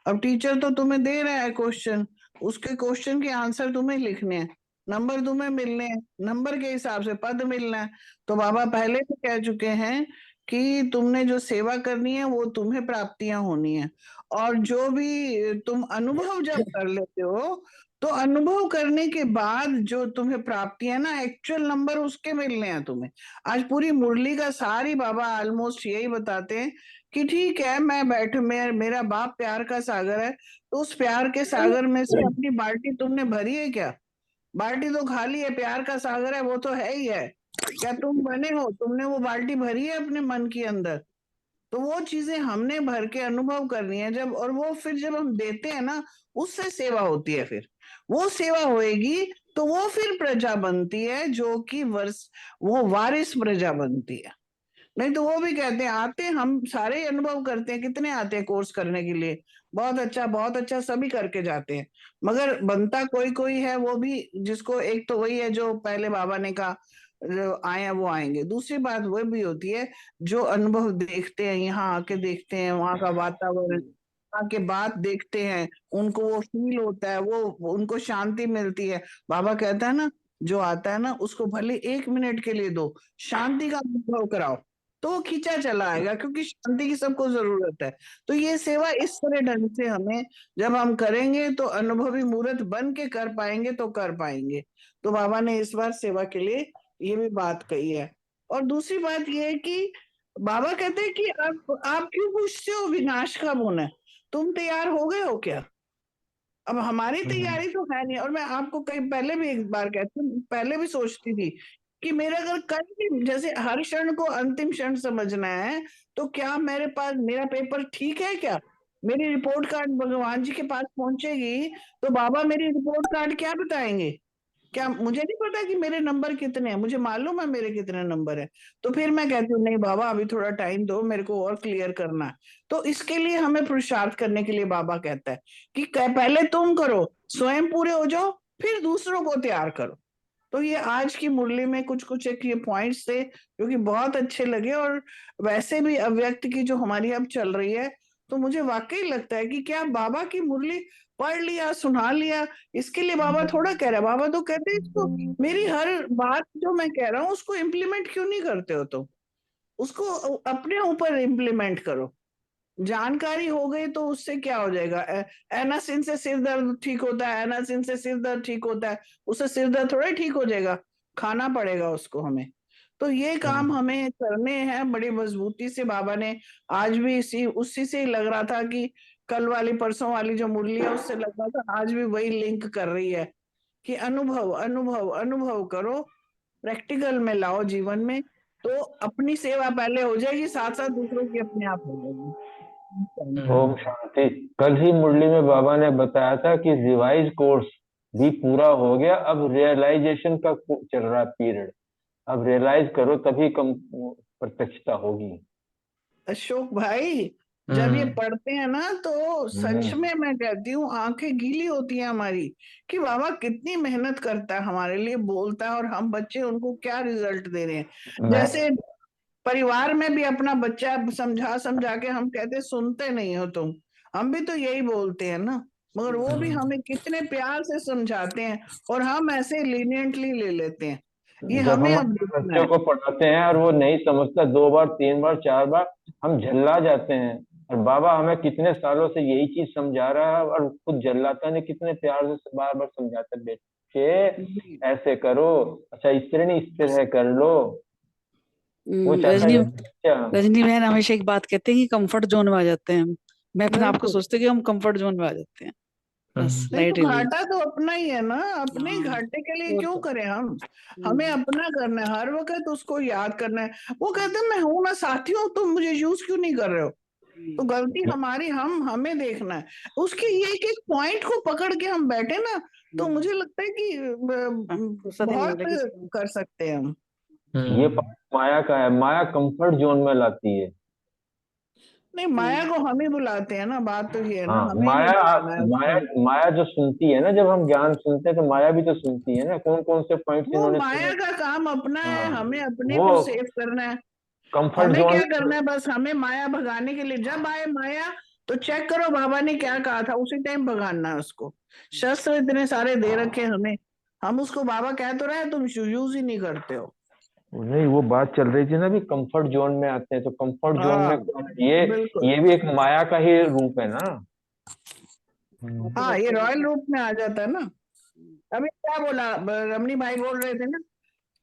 अब टीचर तो तुम्हें दे रहा है क्वेश्चन, उसके क्वेश्चन के आंसर तुम्हें लिखने हैं, नंबर तुम्हें मिलने हैं, नंबर के हिसाब से पद मिलना है। तो बाबा पहले भी कह चुके हैं कि तुमने जो सेवा करनी है वो तुम्हें प्राप्तियां होनी है। और जो भी तुम अनुभव जब कर लेते हो, तो अनुभव करने के बाद जो तुम्हें प्राप्ति है ना, एक्चुअल नंबर उसके मिलने हैं तुम्हें। आज पूरी मुरली का सारी बाबा ऑलमोस्ट यही बताते हैं कि ठीक है, मैं मेरा बाप प्यार का सागर है, तो उस प्यार के सागर में से अपनी बाल्टी तुमने भरी है क्या? बाल्टी तो खाली है, प्यार का सागर है वो तो है ही है। क्या तुम बने हो, तुमने वो बाल्टी भरी है अपने मन के अंदर? तो वो चीजें हमने भर के अनुभव करनी है जब, और वो फिर जब हम देते हैं ना, उससे सेवा होती है। फिर वो सेवा होएगी तो वो फिर प्रजा बनती है, जो कि वो वारिस प्रजा बनती है। नहीं तो वो भी कहते हैं, आते हैं हम सारे अनुभव करते हैं, कितने आते हैं कोर्स करने के लिए, बहुत अच्छा सभी करके जाते हैं, मगर बनता कोई कोई है, वो भी जिसको, एक तो वही है जो पहले बाबा ने कहा, जो आए वो आएंगे। दूसरी बात वो भी होती है जो अनुभव देखते हैं, यहाँ आके देखते हैं, वहाँ का वातावरण, वहाँ के बात देखते हैं, उनको वो फील होता है, वो उनको शांति मिलती है। बाबा कहता है ना, जो आता है ना उसको भले 1 मिनट के लिए दो, शांति का अनुभव कराओ, तो वो खींचा चला आएगा, क्योंकि शांति की सबको जरूरत है। तो ये सेवा इस तरह ढंग से हमें जब हम करेंगे तो अनुभवी मूर्त बन के कर पाएंगे, तो कर पाएंगे। तो बाबा ने इस बार सेवा के लिए ये भी बात कही है। और दूसरी बात ये है कि बाबा कहते हैं कि आप क्यों पूछते हो विनाश कब होना है, तुम तैयार हो गए हो क्या? अब हमारी तैयारी तो है नहीं। और मैं आपको कहीं पहले भी एक बार कहती हूँ, पहले भी सोचती थी कि मेरा अगर कल भी जैसे हर क्षण को अंतिम क्षण समझना है, तो क्या मेरे पास मेरा पेपर ठीक है क्या? मेरी रिपोर्ट कार्ड भगवान जी के पास पहुंचेगी तो बाबा मेरी रिपोर्ट कार्ड क्या बताएंगे? क्या मुझे नहीं पता कि मेरे नंबर कितने हैं? मुझे मालूम है मेरे कितने नंबर है। तो फिर मैं कहती हूँ नहीं बाबा, अभी थोड़ा टाइम दो, मेरे को और क्लियर करना है। तो इसके लिए हमें पुरुषार्थ करने के लिए बाबा कहता है कि पहले तुम करो, स्वयं पूरे हो जाओ, फिर दूसरों को तैयार करो। तो ये आज की मुरली में कुछ कुछ एक ये पॉइंट्स थे जो कि बहुत अच्छे लगे। और वैसे भी अव्यक्त की जो हमारी अब चल रही है, तो मुझे वाकई लगता है कि क्या बाबा की मुरली पढ़ लिया, सुना लिया, इसके लिए बाबा थोड़ा कह रहा है। बाबा तो कहते हैं इसको, मेरी हर बात जो मैं कह रहा हूँ उसको इम्प्लीमेंट क्यों नहीं करते हो? तो उसको अपने ऊपर इम्प्लीमेंट करो। जानकारी हो गई तो उससे क्या हो जाएगा? एनासिन से सिर दर्द ठीक होता है, एनासिन से सिर दर्द ठीक होता है, उससे सिर दर्द थोड़ा ही ठीक हो जाएगा, खाना पड़ेगा उसको हमें। तो ये काम हमें करने हैं बड़ी मजबूती से। बाबा ने आज भी उसी से ही लग रहा था कि कल वाली परसों वाली जो मुरली है उससे लग रहा था, आज भी वही लिंक कर रही है कि अनुभव अनुभव अनुभव करो, प्रैक्टिकल में लाओ जीवन में, तो अपनी सेवा पहले हो जाएगी, साथ साथ दूसरों की अपने आप हो जाएगी। ओम शांति। कल ही मुरली में बाबा ने बताया था कि रिवाइज कोर्स भी पूरा हो गया, अब रियलाइजेशन का चल रहा पीरियड। अब रियलाइज करो तभी कम प्रत्यक्षता होगी। अशोक भाई, जब ये पढ़ते हैं ना तो सच में मैं कहती हूँ आंखें गीली होती हैं हमारी कि बाबा कितनी मेहनत करता है हमारे लिए, बोलता है, और हम बच्चे उनको क्या रिजल्ट दे रहे हैं। जैसे परिवार में भी अपना बच्चा समझा समझा के हम कहते सुनते नहीं हो तुम, हम भी तो यही बोलते हैं ना, मगर वो भी हमें कितने प्यार से समझाते हैं और हम ऐसे लीनियंटली ले लेते हैं। ये जब हमें हम अब अपने देखना बच्चों है। को पढ़ाते हैं और वो नहीं समझता, 2 बार 3 बार 4 बार हम झल्ला जाते हैं। और बाबा हमें कितने सालों से यही चीज समझा रहा है और खुद झल्लाता नहीं, कितने प्यार से बार बार समझाता है, बेटे ऐसे करो, अच्छा इस तरह नहीं, इस तरह कर लो। वो चाहता रजनी है क्या? रजनी बहन हमेशा एक बात कहते हैं कि कंफर्ट जोन में आ जाते हैं हम। मैं अपने आप को बिल्कुल। सोचती हूँ कि हम कंफर्ट जोन में आ जाते हैं, बस नहीं लाइट तो रिलीज। घाटा तो अपना ही है ना, अपने ही हाँ, घाटे के लिए और क्यों क्या। करें हम? हमें अपना करना है, हर वक्त उसको याद करना है। वो कहते हैं मैं हूं ना साथी हूँ, तुम मुझे यूज क्यों नहीं कर रहे हो? तो गलती हमारी, हमें देखना है उसके। ये एक पॉइंट को पकड़ के हम बैठे ना, तो मुझे लगता है कि फुर्सत ही नहीं बहुत मिलेगी इसको। कर सकते हैं हम। ये पार्ट माया का है, माया कंफर्ट जोन में लाती है। नहीं, माया को हम ही बुलाते हैं ना, बात तो ये है ना, हाँ, हमें ही माया बुलाना है माया उसको। माया जो सुनती है ना, जब हम ज्ञान सुनते हैं तो माया भी तो सुनती है ना, कौन कौन से पॉइंट्स वो इन्होंने माया सुने। का काम अपना है, हाँ, हमें अपने वो को सेव करना है। कंफर्ट हमें जोन क्या में। करना है, बस हमें माया भगाने के लिए जब आए माया तो चेक करो बाबा ने क्या कहा था, उसी टाइम भगाना है उसको। शस्त्र इतने सारे दे रखे हमें, हम उसको बाबा कह तो रहे हैं, तुम यूज ही नहीं करते हो। नहीं, वो बात चल रही थी ना, भी कंफर्ट जोन में आते हैं, तो कंफर्ट जोन हाँ में ये बिल्कुल। ये भी एक माया का ही रूप है ना। हाँ, ये रॉयल रूप में आ जाता है ना। अभी क्या बोला रमनी भाई, बोल रहे थे ना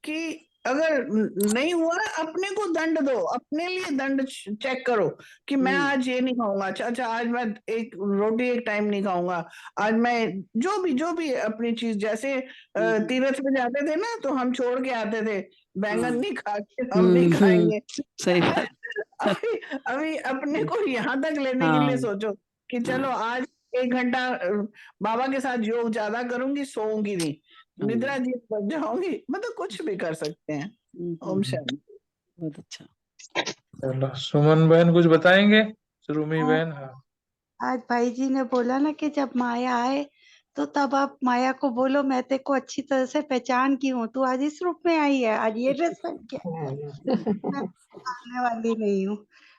कि अगर नहीं हुआ अपने को दंड दो, अपने लिए दंड चेक करो कि मैं आज ये नहीं खाऊंगा, अच्छा आज मैं एक रोटी एक टाइम नहीं खाऊंगा, आज मैं जो भी अपनी चीज, जैसे तीर्थ पे जाते थे ना तो हम छोड़ के आते थे, बैंगन नहीं खा के हम नहीं खाएंगे। सही बात। अभी अभी अपने को यहाँ तक लेने के लिए हाँ, सोचो कि चलो आज 1 घंटा बाबा के साथ योग ज्यादा करूंगी, सोऊंगी नहीं, निद्रा जी बच जाऊंगी, मतलब कुछ भी कर सकते हैं। ओम शांति। बहुत अच्छा। चलो सुमन बहन कुछ बताएंगे? सुरुमि हाँ, बहन। हाँ। आज भाई जी ने बोला ना कि जब माया आए तो तब आप माया को बोलो मैं तेरे को अच्छी तरह से पहचान की हूँ, तू आज इस रूप में आई है, आज ये ड्रेस पहन के आई है, मैं आने वाली नहीं हूँ।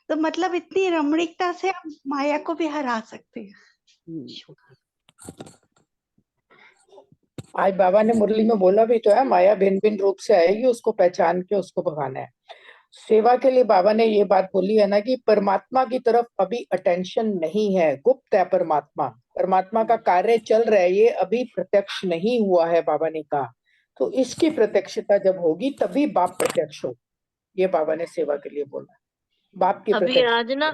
तो मतलब इतनी रमणीकता से आप माया को भी हरा सकते हैं। आज बाबा ने मुरली में बोला भी तो है, माया भिन्न भिन्न रूप से आएगी, उसको पहचान के उसको भगाना है। सेवा के लिए बाबा ने ये बात बोली है ना कि परमात्मा की तरफ अभी अटेंशन नहीं है, गुप्त है परमात्मा, परमात्मा का कार्य चल रहा है, ये अभी प्रत्यक्ष नहीं हुआ है बाबा ने कहा। तो इसकी प्रत्यक्षता जब होगी तभी बाप प्रत्यक्ष हो, ये बाबा ने सेवा के लिए बोला। बाप की अभी प्रत्यक्ष आज ना,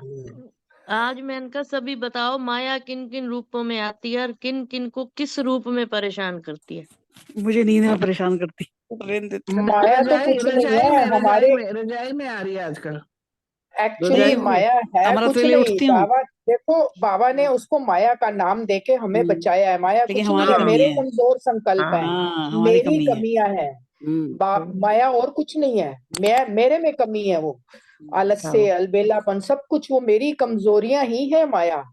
आज मैंने सभी बताओ माया किन किन रूपों में आती है और किन किन को किस रूप में परेशान करती है। मुझे नींद में परेशान करती माया तो कुछ नहीं है हमारे, रजाई में आ रही है आजकल। एक्चुअली माया है अमृत कुछ वेले नहीं। उठती हूँ, बाबा देखो, बाबा ने उसको माया का नाम देके हमें बचाया है। माया लेकिन कुछ हमारी नहीं है, कमी मेरे है। कमजोर संकल्प है, हाँ, हमारी मेरी कमी है। कमियां हैं। माया और कुछ नहीं है, मैं मेरे में कमी है, वो आलस्य अलबेलापन सब कुछ वो मेरी कमजोरियां ही है माया।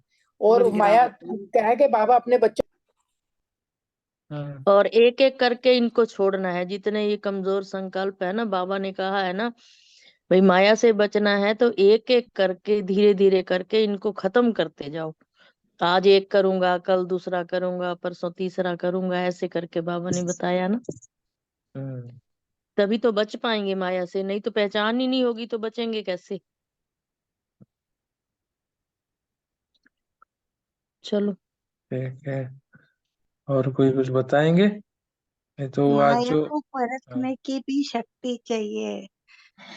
और माया कह के बाबा अपने बच्चों और एक एक करके इनको छोड़ना है, जितने ये कमजोर संकल्प है ना, बाबा ने कहा है ना भाई माया से बचना है तो एक एक करके धीरे धीरे करके इनको खत्म करते जाओ। आज एक करूंगा, कल दूसरा करूंगा, परसों तीसरा करूंगा, ऐसे करके बाबा ने बताया ना, तभी तो बच पाएंगे माया से, नहीं तो पहचान ही नहीं होगी तो बचेंगे कैसे। चलो ठीक है, और कोई कुछ बताएंगे? नहीं तो आज माया जो को परखने की भी शक्ति चाहिए।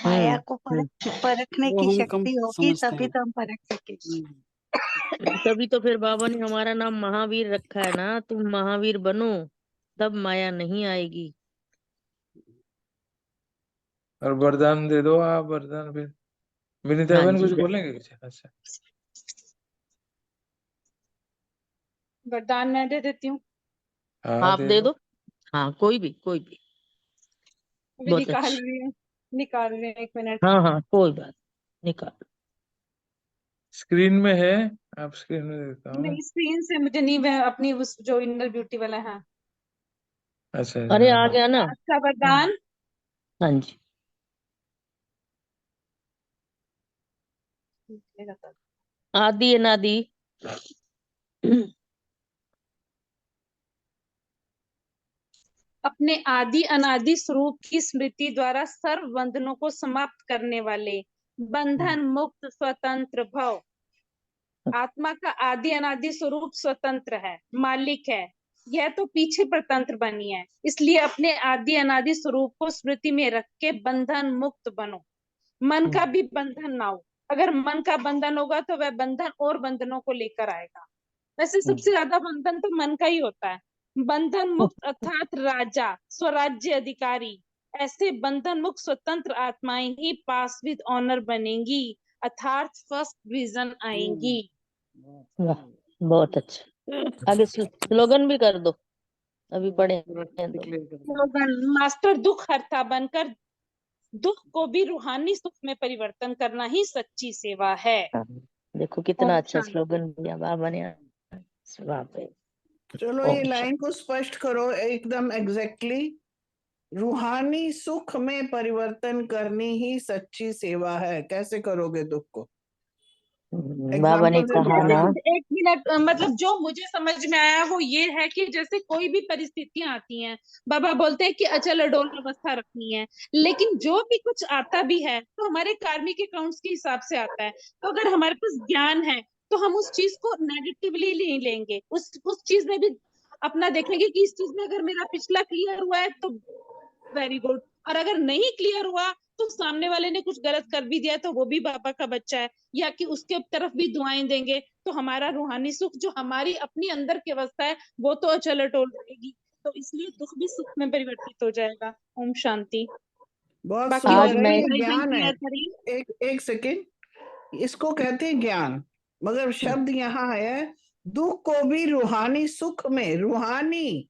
माया को परखने वो की हम कम शक्ति होगी समझते तभी हैं। तो हम परख सकेंगे। तभी तो फिर बाबा ने हमारा नाम महावीर रखा है ना, तुम महावीर बनो तब माया नहीं आएगी। और वरदान दे दो आप, वरदान फिर विनीता हाँ बहन जी, कुछ बोलेंगे कुछ? अच्छा, वरदान मैं दे देती हूँ, हाँ आप दे दे दो। दो। हाँ कोई भी अभी बहुत निकाल अच्छी। रही हूँ, निकाल रही हूँ, 1 मिनट। हाँ हाँ कोई बात, निकाल। स्क्रीन में है, आप स्क्रीन में देता हूँ। नहीं स्क्रीन से मुझे नहीं, मैं अपनी उस जो इनर ब्यूटी वाला है। अच्छा अरे आ हाँ। गया ना। आज का वरदान, हाँ जी, आदि अनादि अपने आदि अनादि स्वरूप की स्मृति द्वारा सर्व बंधनों को समाप्त करने वाले बंधन मुक्त स्वतंत्र भव। आत्मा का आदि अनादि स्वरूप स्वतंत्र है, मालिक है, यह तो पीछे परतंत्र बनी है, इसलिए अपने आदि अनादि स्वरूप को स्मृति में रख के बंधन मुक्त बनो। मन का भी बंधन ना हो, अगर मन का बंधन होगा तो वह बंधन और बंधनों को लेकर आएगा। वैसे सबसे ज्यादा बंधन तो मन का ही होता है। बंधन मुक्त अर्थात राजा, स्वराज्य अधिकारी, ऐसे बंधन मुक्त स्वतंत्र आत्माएं ही पास विद ऑनर बनेंगी, अर्थात फर्स्ट डिवीजन आएंगी। वाह बहुत अच्छा। आगे स्लोगन भी कर दो, अभी पढ़े हैं तो। स्लोगन, मास्टर दुख हर्ता बनकर दुख को भी रूहानी सुख में परिवर्तन करना ही सच्ची सेवा है। देखो कितना ओम अच्छा शांति। स्लोगन दिया बाबा ने। बाप रे। चलो ये ओम लाइन को स्पष्ट करो एकदम एग्जैक्टली। रूहानी सुख में परिवर्तन करनी ही सच्ची सेवा है। कैसे करोगे दुख को? बाबा ने एग्जाम्पल से कहा ना, बताना। 1 मिनट, मतलब जो मुझे समझ में आया वो ये है कि जैसे कोई भी परिस्थितियां आती हैं, बाबा बोलते हैं कि अचल अडोल अवस्था रखनी है, लेकिन जो भी कुछ आता भी है तो हमारे कार्मिक अकाउंट्स के हिसाब से आता है। तो अगर हमारे पास ज्ञान है तो हम उस चीज को नेगेटिवली नहीं लेंगे, उस चीज में भी अपना देखेंगे कि इस चीज में अगर मेरा पिछला क्लियर हुआ है तो वेरी गुड, और अगर नहीं क्लियर हुआ तो सामने वाले ने कुछ गलत कर भी दिया तो वो भी बाबा का बच्चा है, या कि उसके तरफ भी दुआएं देंगे तो हमारा रूहानी सुख जो हमारी अपनी अंदर की अवस्था है वो तो अचल अटोल रहेगी। तो इसलिए दुख भी सुख में परिवर्तित हो जाएगा। ओम शांति। बहुत बाकी सुंदर और है, भी ये भाई बहन ज्ञान है। क्लियर करिए। एक सेकेंड, इसको कहते हैं ज्ञान, मगर शब्द यहाँ है दुख को भी रूहानी सुख में, रूहानी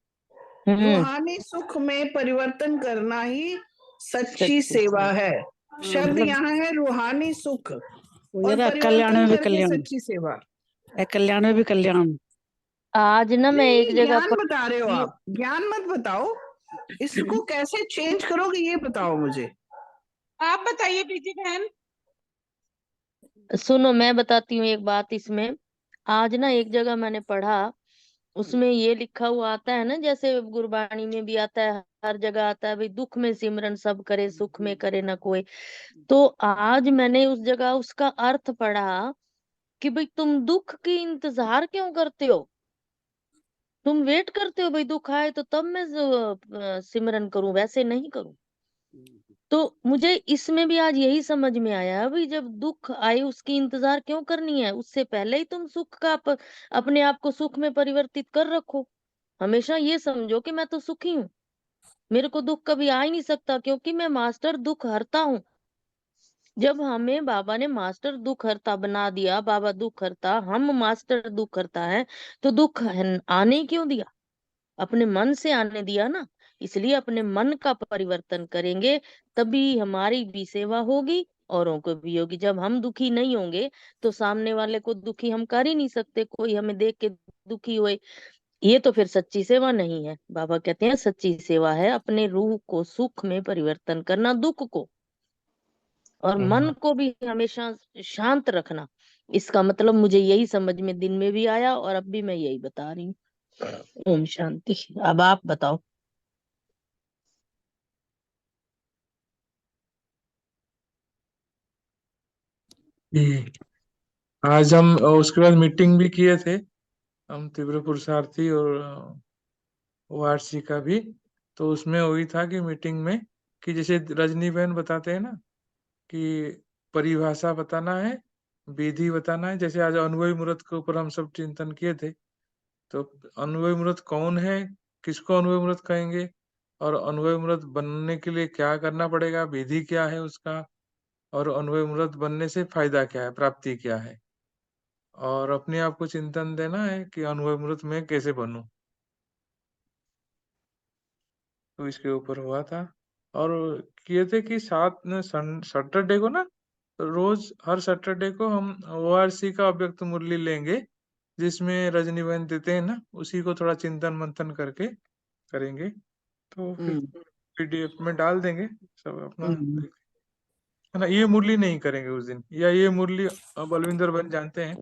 सुख में परिवर्तन करना ही सच्ची सेवा है। शब्द यहाँ है रूहानी सुख, और कल्याण परिवर्तन में भी करके कल्याण, सच्ची सेवा। कल्याण में भी कल्याण। आज ना मैं एक नहीं, जगह ज्ञान पर बता रहे हो आप, ज्ञान मत बताओ, इसको कैसे चेंज करोगे ये बताओ मुझे। आप बताइए प्रीति बहन। सुनो मैं बताती हूँ एक बात इसमें। आज ना एक जगह मैंने पढ़ा, उसमें ये लिखा हुआ आता है ना, जैसे गुरबाणी में भी आता है, हर जगह आता है भाई, दुख में सिमरन सब करे, सुख में करे ना कोई। तो आज मैंने उस जगह उसका अर्थ पढ़ा कि भाई तुम दुख की इंतजार क्यों करते हो? तुम वेट करते हो भाई दुख आए तो तब मैं सिमरन करूं, वैसे नहीं करूं। तो मुझे इसमें भी आज यही समझ में आया, भाई जब दुख आए उसकी इंतजार क्यों करनी है? उससे पहले ही तुम सुख का अपने आप को सुख में परिवर्तित कर रखो। हमेशा ये समझो कि मैं तो सुखी हूँ, मेरे को दुख कभी आ ही नहीं सकता, क्योंकि मैं मास्टर दुख हरता हूँ। जब हमें बाबा ने मास्टर दुख हरता बना दिया, बाबा दुख हरता, हम मास्टर दुख हरता है, तो दुख आने क्यों दिया? अपने मन से आने दिया ना। इसलिए अपने मन का परिवर्तन करेंगे, तभी हमारी भी सेवा होगी, औरों को भी होगी। जब हम दुखी नहीं होंगे तो सामने वाले को दुखी हम कर ही नहीं सकते, कोई हमें देख के दुखी होए, ये तो फिर सच्ची सेवा नहीं है। बाबा कहते हैं सच्ची सेवा है अपने रूह को सुख में परिवर्तन करना, दुख को, और मन को भी हमेशा शांत रखना। इसका मतलब मुझे यही समझ में दिन में भी आया, और अब भी मैं यही बता रही हूँ। ओम शांति। अब आप बताओ। जी, आज हम उसके बाद मीटिंग भी किए थे, हम तीव्र पुरुषार्थी और ओआरसी का भी। तो उसमें वही था कि मीटिंग में कि जैसे रजनी बहन बताते हैं ना कि परिभाषा बताना है, विधि बताना है। जैसे आज अनुभवी मूर्त के ऊपर हम सब चिंतन किए थे, तो अनुभवी मूर्त कौन है, किसको अनुभवी मूर्त कहेंगे, और अनुभवी मूर्त बनने के लिए क्या करना पड़ेगा, विधि क्या है उसका, और अनुभवी मूर्त बनने से फायदा क्या है, प्राप्ति क्या है, और अपने आप को चिंतन देना है कि अनुभवी मूर्त में कैसे बनूं। तो इसके ऊपर हुआ था। और किए थे कि सैटरडे को ना, रोज हर सैटरडे को हम ओआरसी का अव्यक्त मुरली लेंगे, जिसमें रजनी बहन देते हैं ना, उसी को थोड़ा चिंतन मंथन करके करेंगे। तो फिर पीडीएफ में डाल देंगे, सब अपना है ना। ये मुरली नहीं करेंगे उस दिन, या ये मुरली बलविंदर बहन जानते हैं,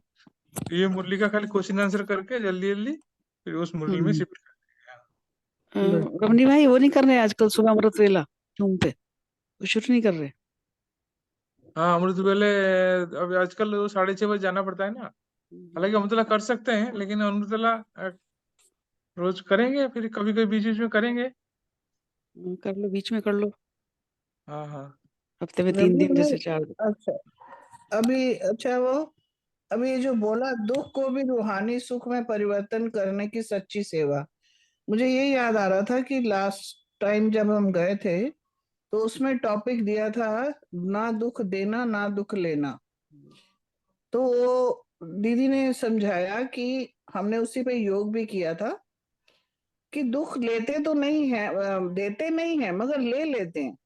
ये मुरली का खाली क्वेश्चन आंसर करके जल्दी जल्दी फिर उस मुरली में शिफ्ट रमनी भाई वो नहीं कर रहे आजकल सुबह अमृत वेला जूम पे, वो शुरू नहीं कर रहे? हाँ, अमृत वेले अब आजकल 6:30 बजे जाना पड़ता है ना। हालांकि अमृत वेला कर सकते हैं, लेकिन अमृत वेला रोज करेंगे, फिर कभी कभी बीच बीच में करेंगे। कर लो, बीच में कर लो, हाँ हाँ, हफ्ते में 3 रमनी दिन, भाई, जैसे 4 दिन। अच्छा अभी, अच्छा वो अभी ये जो बोला दुख को भी रूहानी सुख में परिवर्तन करने की सच्ची सेवा, मुझे ये याद आ रहा था कि लास्ट टाइम जब हम गए थे तो उसमें टॉपिक दिया था ना दुख देना ना दुख लेना। तो वो दीदी ने समझाया कि हमने उसी पे योग भी किया था कि दुख लेते तो नहीं है, देते नहीं है, मगर ले लेते हैं।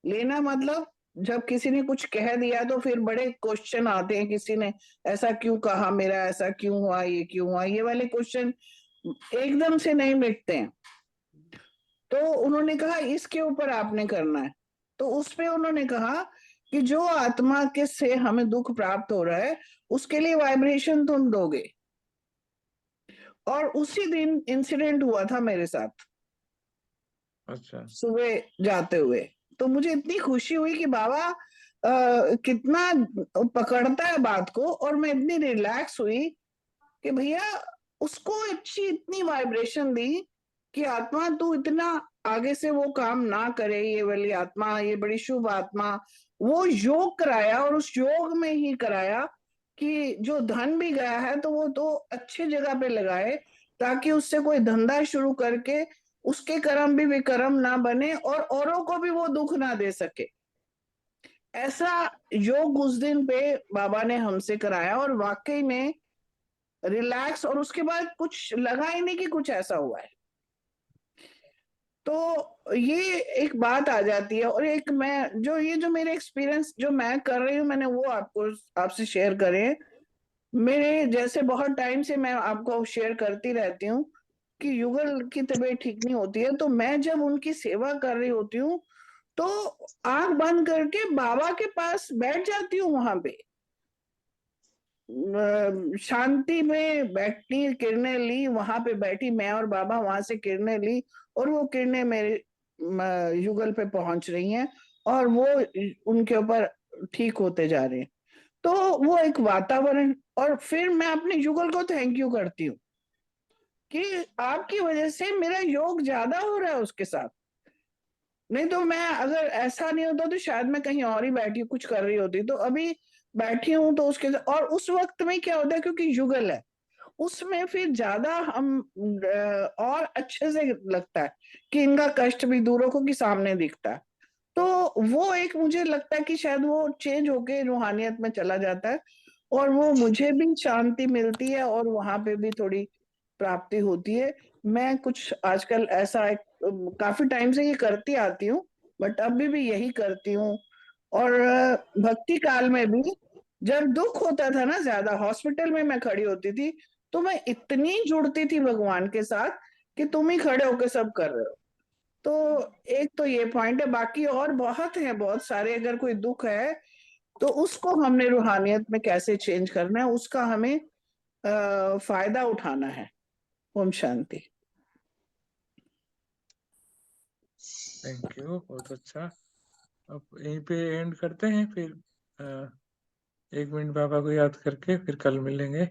लेना मतलब जब किसी ने कुछ कह दिया तो फिर बड़े क्वेश्चन आते हैं, किसी ने ऐसा क्यों कहा, मेरा ऐसा क्यों हुआ, ये क्यों हुआ, ये वाले क्वेश्चन एकदम से नहीं मिटते हैं। तो उन्होंने कहा इसके ऊपर आपने करना है। तो उस पे उन्होंने कहा कि जो आत्मा के से हमें दुख प्राप्त हो रहा है उसके लिए वाइब्रेशन तुम दोगे। और उसी दिन इंसिडेंट हुआ था मेरे साथ, अच्छा, सुबह जाते हुए। तो मुझे इतनी खुशी हुई कि बाबा कितना पकड़ता है बात को, और मैं इतनी रिलैक्स हुई कि भैया उसको अच्छी इतनी वाइब्रेशन दी कि आत्मा तू इतना आगे से वो काम ना करे, ये वाली आत्मा, ये बड़ी शुभ आत्मा, वो योग कराया, और उस योग में ही कराया कि जो धन भी गया है तो वो तो अच्छे जगह पे लगाए, ताकि उससे कोई धंधा शुरू करके उसके कर्म भी विकर्म ना बने और औरों को भी वो दुख ना दे सके। ऐसा योग उस दिन पे बाबा ने हमसे कराया, और वाकई में रिलैक्स, और उसके बाद कुछ लगा ही नहीं कि कुछ ऐसा हुआ है। तो ये एक बात आ जाती है। और एक मैं जो ये जो मेरे एक्सपीरियंस जो मैं कर रही हूँ, मैंने वो आपको आपसे शेयर करे। मेरे जैसे बहुत टाइम से मैं आपको शेयर करती रहती हूँ कि युगल की तबीयत ठीक नहीं होती है, तो मैं जब उनकी सेवा कर रही होती हूँ तो आंख बंद करके बाबा के पास बैठ जाती हूँ, वहां पे शांति में बैठनी, किरणें ली, वहां पे बैठी मैं और बाबा, वहां से किरणें ली और वो किरणें मेरे युगल पे पहुंच रही हैं और वो उनके ऊपर ठीक होते जा रहे हैं। तो वो एक वातावरण, और फिर मैं अपने युगल को थैंक यू करती हूँ कि आपकी वजह से मेरा योग ज्यादा हो रहा है उसके साथ। नहीं तो मैं, अगर ऐसा नहीं होता तो शायद मैं कहीं और ही बैठी कुछ कर रही होती। तो अभी बैठी हूँ तो उसके, और उस वक्त में क्या होता है, क्योंकि युगल है उसमें फिर ज्यादा हम और अच्छे से लगता है कि इनका कष्ट भी दूर हो, कि सामने दिखता है। तो वो एक मुझे लगता है कि शायद वो चेंज होके रूहानियत में चला जाता है और वो मुझे भी शांति मिलती है और वहां पे भी थोड़ी प्राप्ति होती है। मैं कुछ आजकल ऐसा काफी टाइम से ये करती आती हूँ, बट अभी भी यही करती हूँ। और भक्ति काल में भी जब दुख होता था ना, ज्यादा हॉस्पिटल में मैं खड़ी होती थी, तो मैं इतनी जुड़ती थी भगवान के साथ कि तुम ही खड़े होके सब कर रहे हो। तो एक तो ये पॉइंट है, बाकी और बहुत है, बहुत सारे। अगर कोई दुख है तो उसको हमने रूहानियत में कैसे चेंज करना है, उसका हमें फायदा उठाना है। ओम शांति। थैंक यू, बहुत अच्छा। अब यहीं पे एंड करते हैं, फिर 1 मिनट बाबा को याद करके फिर कल मिलेंगे।